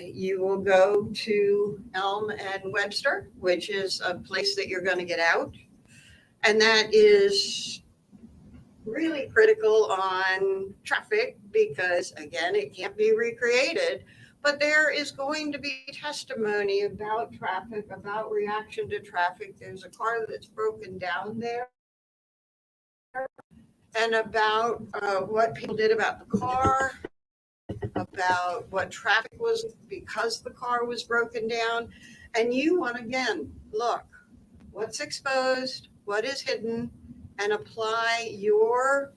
you will go to Elm and Webster, which is a place that you're going to get out. And that is really critical on traffic because, again, it can't be recreated. But there is going to be testimony about traffic, about reaction to traffic. There's a car that's broken down there. And about what people did about the car, about what traffic was because the car was broken down. And you want to, again, look, what's exposed, what is hidden, and apply your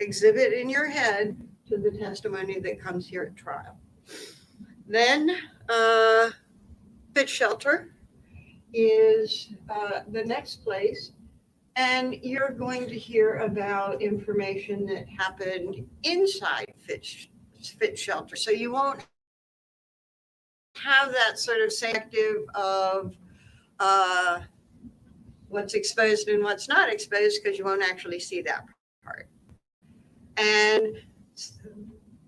exhibit in your head to the testimony that comes here at trial. Then Fit Shelter is the next place. And you're going to hear about information that happened inside Fit Shelter. So you won't have that sort of selective of what's exposed and what's not exposed because you won't actually see that part. And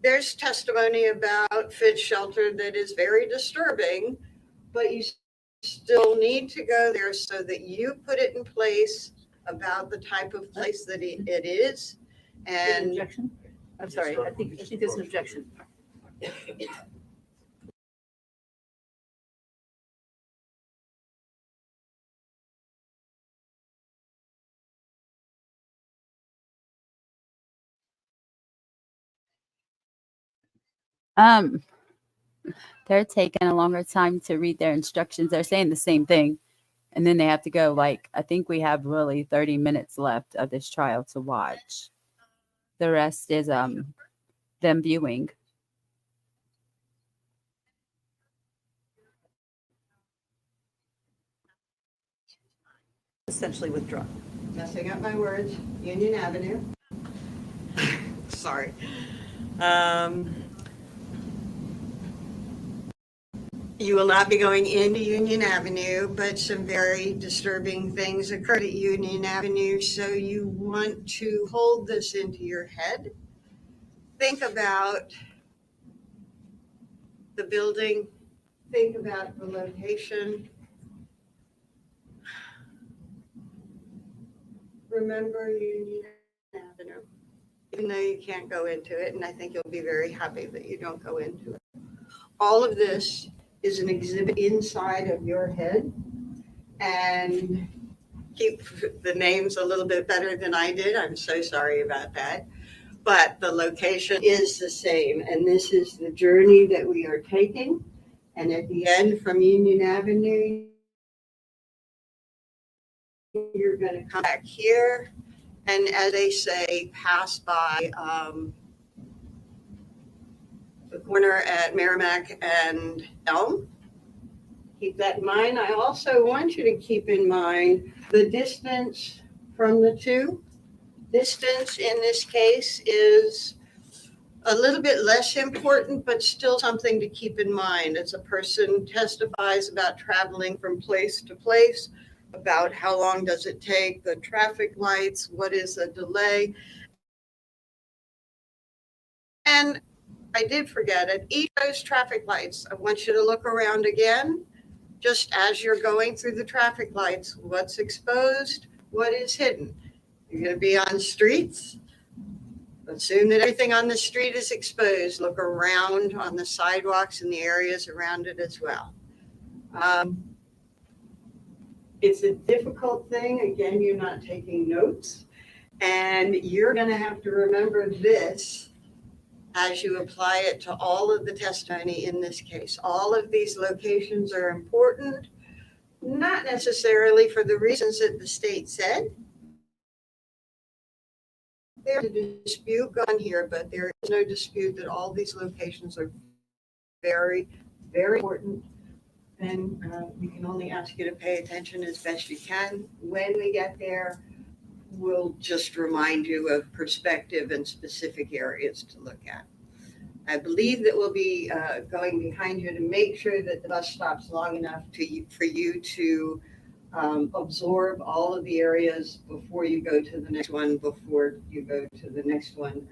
there's testimony about Fit Shelter that is very disturbing, but you still need to go there so that you put it in place about the type of place that it is. And Objection? I'm sorry, I think there's an objection. They're taking a longer time to read their instructions. They're saying the same thing. And then they have to go, like, I think we have really 30 minutes left of this trial to watch. The rest is them viewing. Essentially withdraw. messing up my words, Union Avenue. Sorry. You will not be going into Union Avenue, but some very disturbing things occurred at Union Avenue. So you want to hold this into your head. Think about the building. Think about the location. remember Union Avenue, even though you can't go into it, and I think you'll be very happy that you don't go into it. All of this is an exhibit inside of your head, and keep the names a little bit better than I did. I'm so sorry about that. But the location is the same, and this is the journey that we are taking. And at the end from Union Avenue, you're going to come back here, and as they say, pass by the corner at Merrimack and Elm. Keep that in mind. I also want you to keep in mind the distance from the two. Distance in this case is a little bit less important, but still something to keep in mind as a person testifies about traveling from place to place, about how long does it take, the traffic lights, what is the delay. And I did forget, at each of those traffic lights, I want you to look around again, just as you're going through the traffic lights, what's exposed, what is hidden. You're going to be on streets. Assume that everything on the street is exposed. Look around on the sidewalks and the areas around it as well. It's a difficult thing. Again, you're not taking notes, and you're going to have to remember this as you apply it to all of the testimony in this case. All of these locations are important, not necessarily for the reasons that the state said. There's a dispute on here, but there is no dispute that all these locations are very, very important. And we can only ask you to pay attention as best you can. When we get there, we'll just remind you of perspective and specific areas to look at. I believe that we'll be going behind you to make sure that the bus stops long enough for you to absorb all of the areas before you go to the next one,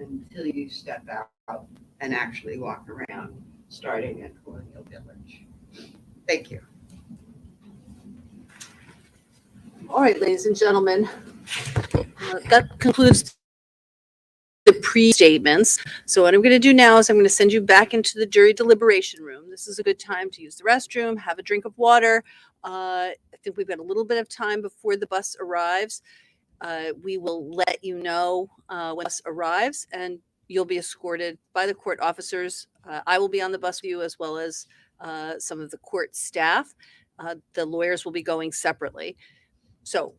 until you step out and actually walk around, starting at Colonial Village. Thank you. All right, ladies and gentlemen, that concludes the pre-statements. So what I'm going to do now is I'm going to send you back into the jury deliberation room. This is a good time to use the restroom, have a drink of water. I think we've got a little bit of time before the bus arrives. We will let you know when the bus arrives, and you'll be escorted by the court officers. I will be on the bus with you, as well as some of the court staff. The lawyers will be going separately. So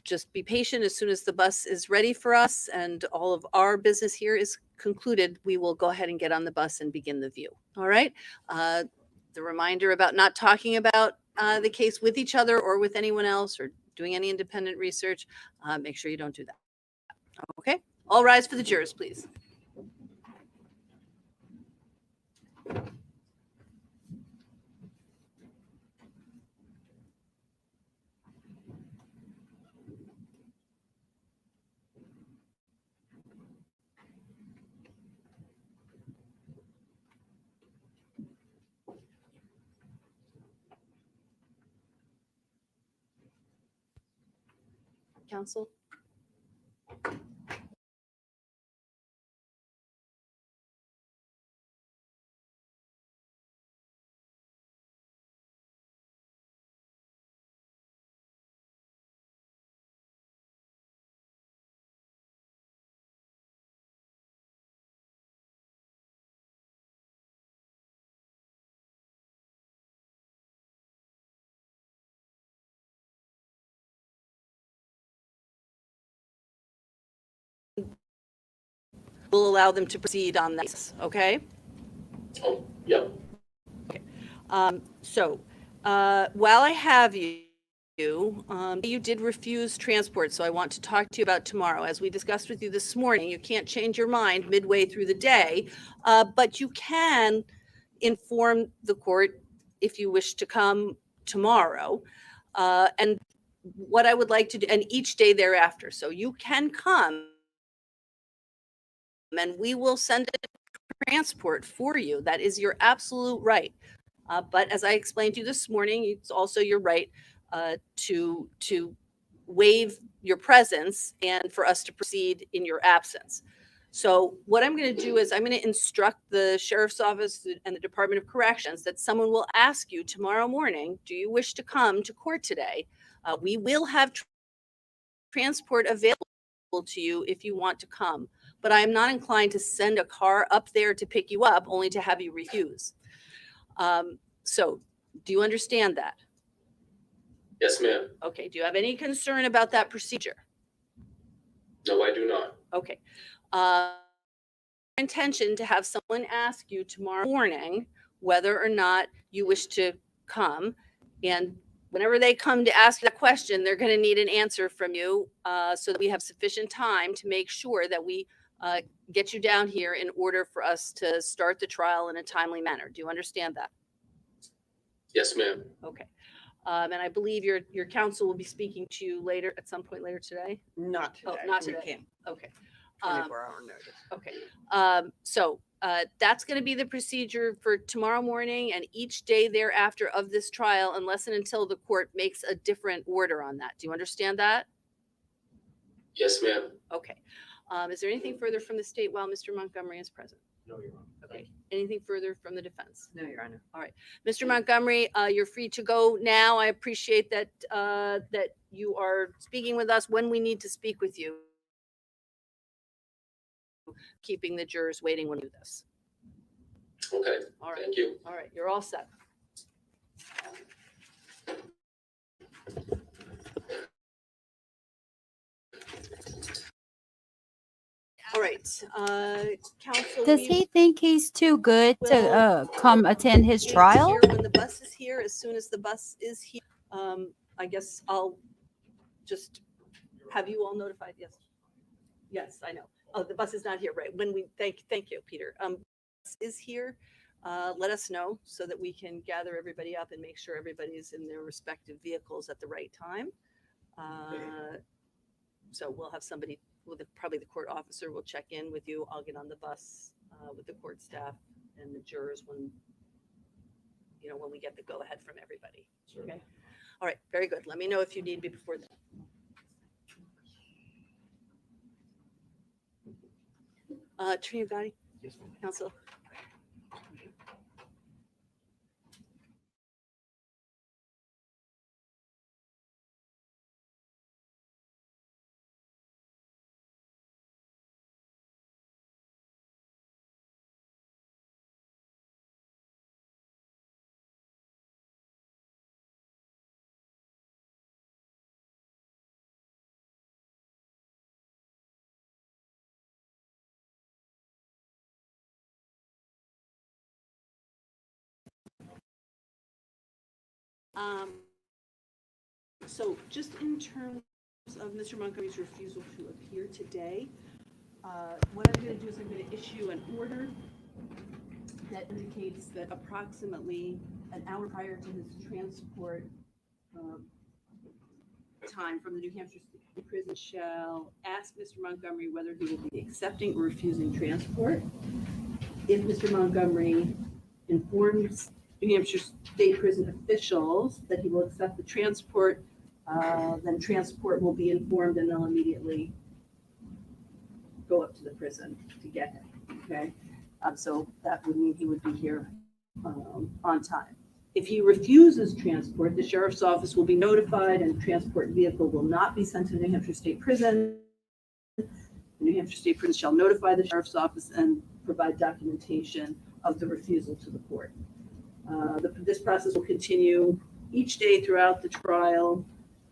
just be patient. As soon as the bus is ready for us and all of our business here is concluded, we will go ahead and get on the bus and begin the view. All right. The reminder about not talking about the case with each other or with anyone else, or doing any independent research, make sure you don't do that. Okay. All rise for the jurors, please. Counsel. We'll allow them to proceed on this, okay? Oh, yeah. Okay. So while I have you, you did refuse transport, so I want to talk to you about tomorrow. As we discussed with you this morning, you can't change your mind midway through the day, but you can inform the court if you wish to come tomorrow. And what I would like to do, and each day thereafter. So you can come, and we will send a transport for you. That is your absolute right. But as I explained to you this morning, it's also your right to waive your presence and for us to proceed in your absence. So what I'm going to do is I'm going to instruct the sheriff's office and the Department of Corrections that someone will ask you tomorrow morning, do you wish to come to court today? We will have transport available to you if you want to come, but I am not inclined to send a car up there to pick you up only to have you refuse. So do you understand that? Yes, ma'am. Okay. Do you have any concern about that procedure? No, I do not. Okay. Intention to have someone ask you tomorrow morning whether or not you wish to come, and whenever they come to ask that question, they're going to need an answer from you, so that we have sufficient time to make sure that we get you down here in order for us to start the trial in a timely manner. Do you understand that? Yes, ma'am. Okay. And I believe your counsel will be speaking to you later, at some point later today. Not today. Oh, not We today. can't. Okay. 24-hour notice. Okay. So that's going to be the procedure for tomorrow morning and each day thereafter of this trial, unless and until the court makes a different order on that. Do you understand that? Yes, ma'am. Okay. Is there anything further from the state while Mr. Montgomery is present? No, Your Honor. Okay. Anything further from the defense? No, Your Honor. All right. Mr. Montgomery, you're free to go now. I appreciate that that you are speaking with us when we need to speak with you. Keeping the jurors waiting when we do this. Okay. All right. Thank you. All right. You're all set. All right. Counsel. Does he think he's too good to come attend his trial? When the bus is here, as soon as the bus is here, I guess I'll just have you all notified. Yes. Yes, I know. Oh, the bus is not here, right? When we thank you, Peter. Bus is here. Let us know so that we can gather everybody up and make sure everybody's in their respective vehicles at the right time. So we'll have somebody, probably the court officer will check in with you. I'll get on the bus with the court staff and the jurors when we get the go ahead from everybody. Okay. All right. Very good. Let me know if you need me before then. Attorney Gotti, Yes, ma'am. counsel. So just in terms of Mr. Montgomery's refusal to appear today, what I'm going to do is I'm going to issue an order that indicates that approximately an hour prior to his transport time from the New Hampshire State Prison shall ask Mr. Montgomery whether he will be accepting or refusing transport. If Mr. Montgomery informs New Hampshire State Prison officials that he will accept the transport, then transport will be informed and they'll immediately go up to the prison to get him. Okay. So that would mean he would be here on time. If he refuses transport, the sheriff's office will be notified and transport vehicle will not be sent to New Hampshire State Prison. The New Hampshire State Prison shall notify the sheriff's office and provide documentation of the refusal to the court. This process will continue each day throughout the trial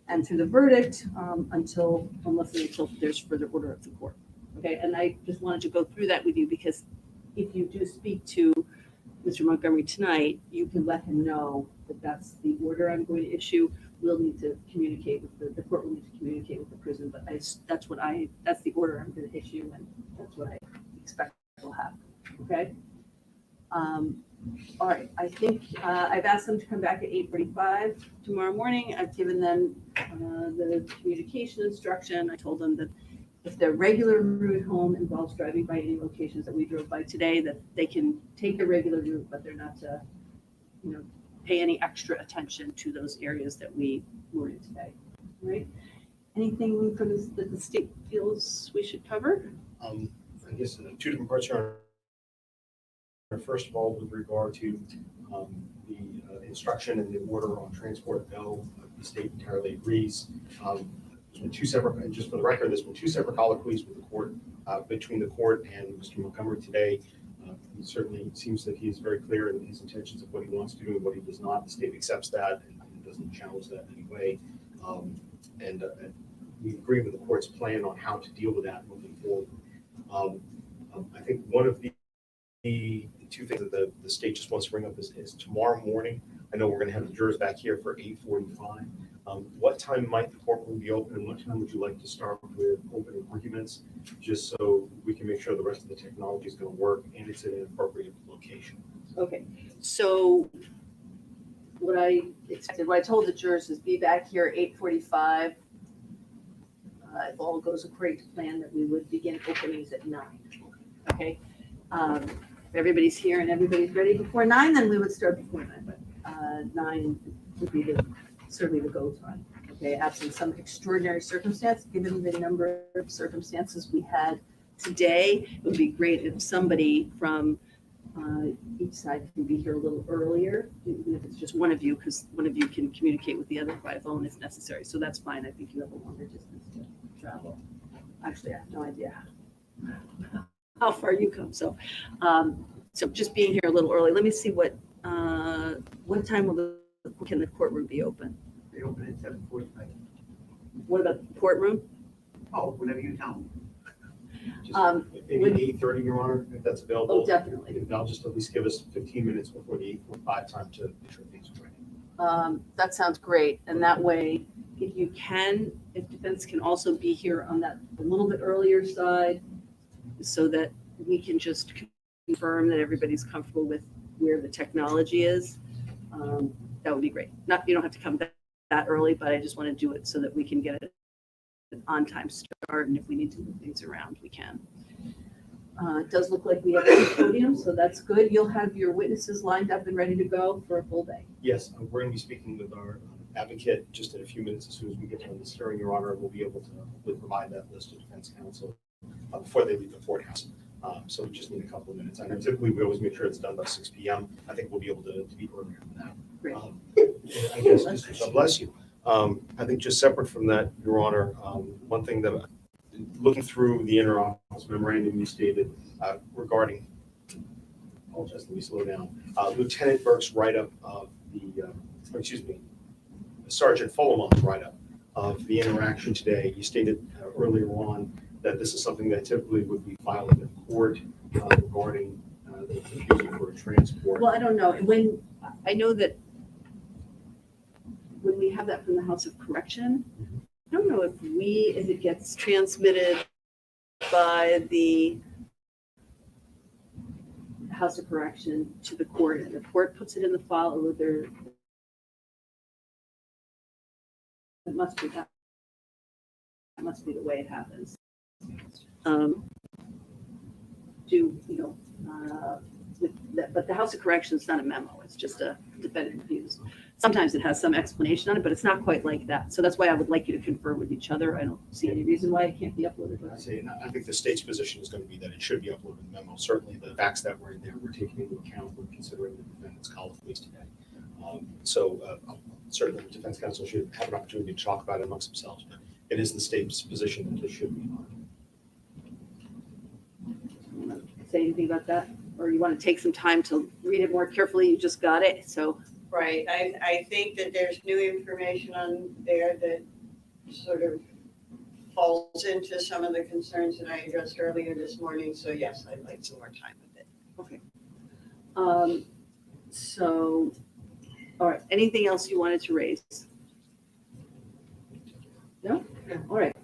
and through the verdict unless there's further order of the court. Okay, and I just wanted to go through that with you because if you do speak to Mr. Montgomery tonight, you can let him know that that's the order I'm going to issue. We'll need to communicate with the court will need to communicate with the prison, but that's the order I'm going to issue, and that's what I expect will happen. Okay. All right. I think I've asked them to come back at 8:45 tomorrow morning. I've given them the communication instruction. I told them that if their regular route home involves driving by any locations that we drove by today, that they can take the regular route, but they're not to, pay any extra attention to those areas that we were in today. Right? Anything from that the state feels we should cover? I guess two different parts here. First of all, with regard to the instruction and the order on transport go, the state entirely agrees. There's been two separate, and just for the record, there's been two separate colloquies with the court, between the court and Mr. Montgomery today. He certainly seems that he is very clear in his intentions of what he wants to do and what he does not. The state accepts that and doesn't challenge that in any way. And we agree with the court's plan on how to deal with that moving forward. I think one of the two things that the state just wants to bring up is tomorrow morning. I know we're going to have the jurors back here for 8:45. What time might the courtroom be open, and what time would you like to start with opening arguments, just so we can make sure the rest of the technology is going to work and it's in an appropriate location? Okay, so what I expected, what I told the jurors is be back here at 8:45. If all goes according to plan, that we would begin openings at 9. Okay. If everybody's here and everybody's ready before 9, then we would start before 9. But 9 would be certainly the go time. Okay, absent some extraordinary circumstance, given the number of circumstances we had today, it would be great if somebody from each side can be here a little earlier, even if it's just one of you, because one of you can communicate with the other by phone if necessary. So that's fine. I think you have a longer distance to travel. Actually, I have no idea how far you come. So, so just being here a little early. Let me see what time can the courtroom be open? They open at 7:45. What about the courtroom? Oh, whenever you tell them. Maybe 8:30, Your Honor, if that's available. Oh, definitely. And I'll just at least give us 15 minutes before the 8:45 time to make sure things are ready. That sounds great. And that way, if you can, if defense can also be here on that a little bit earlier side, so that we can just confirm that everybody's comfortable with where the technology is, that would be great. Not, you don't have to come that early, but I just want to do it so that we can get an on-time start, and if we need to move things around, we can. It does look like we have a podium, so that's good. You'll have your witnesses lined up and ready to go for a full day. Yes, we're going to be speaking with our advocate just in a few minutes. As soon as we get to this hearing, Your Honor, we'll be able to hopefully provide that list to defense counsel before they leave the courthouse. So we just need a couple of minutes. I know typically we always make sure it's done by 6 p.m. I think we'll be able to be earlier than that. Great. I guess, God bless you. I think just separate from that, Your Honor, one thing that looking through the inter-office memorandum you stated regarding, apologize, let me slow down, Lieutenant Burke's write-up of Sergeant Fullermont's write-up of the interaction today. You stated earlier on that this is something that typically would be filed in court regarding the refusal for a transport. Well, I don't know. I know that when we have that from the House of Correction, I don't know if it gets transmitted by the House of Correction to the court, and the court puts it in the file, or whether it must be that. That must be the way it happens. But the House of Correction is not a memo. It's just a defendant refused. Sometimes it has some explanation on it, but it's not quite like that. So that's why I would like you to confer with each other. I don't see any reason why it can't be uploaded. I think the state's position is going to be that it should be uploaded in memo. Certainly the facts that were in there were taken into account when considering the defendant's colloquies today. Certainly the defense counsel should have an opportunity to talk about it amongst themselves, but it is the state's position that this should be on. Say anything about that? Or you want to take some time to read it more carefully? You just got it, so. Right, I think that there's new information on there that sort of falls into some of the concerns that I addressed earlier this morning. So yes, I'd like some more time with it. Okay. So, all right, anything else you wanted to raise? No? All right.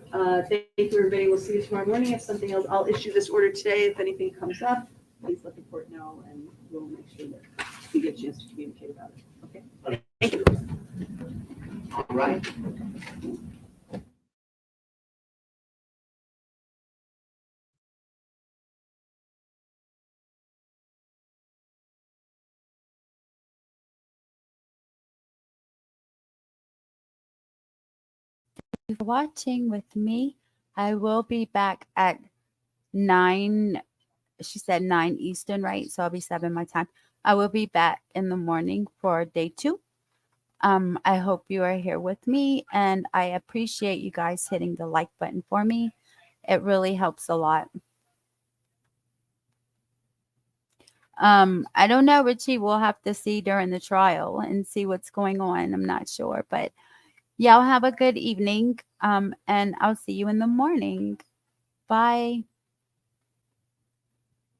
Thank you, everybody. We'll see you tomorrow morning. If something else, I'll issue this order today. If anything comes up, please let the court know, and we'll make sure that we get a chance to communicate about it. Okay? Thank you. All right. for watching with me. I will be back at 9. She said 9 Eastern, right? So I'll be 7 my time. I will be back in the morning for day 2. I hope you are here with me, and I appreciate you guys hitting the like button for me. It really helps a lot. I don't know, Richie. We'll have to see during the trial and see what's going on. I'm not sure, but y'all have a good evening. And I'll see you in the morning. Bye.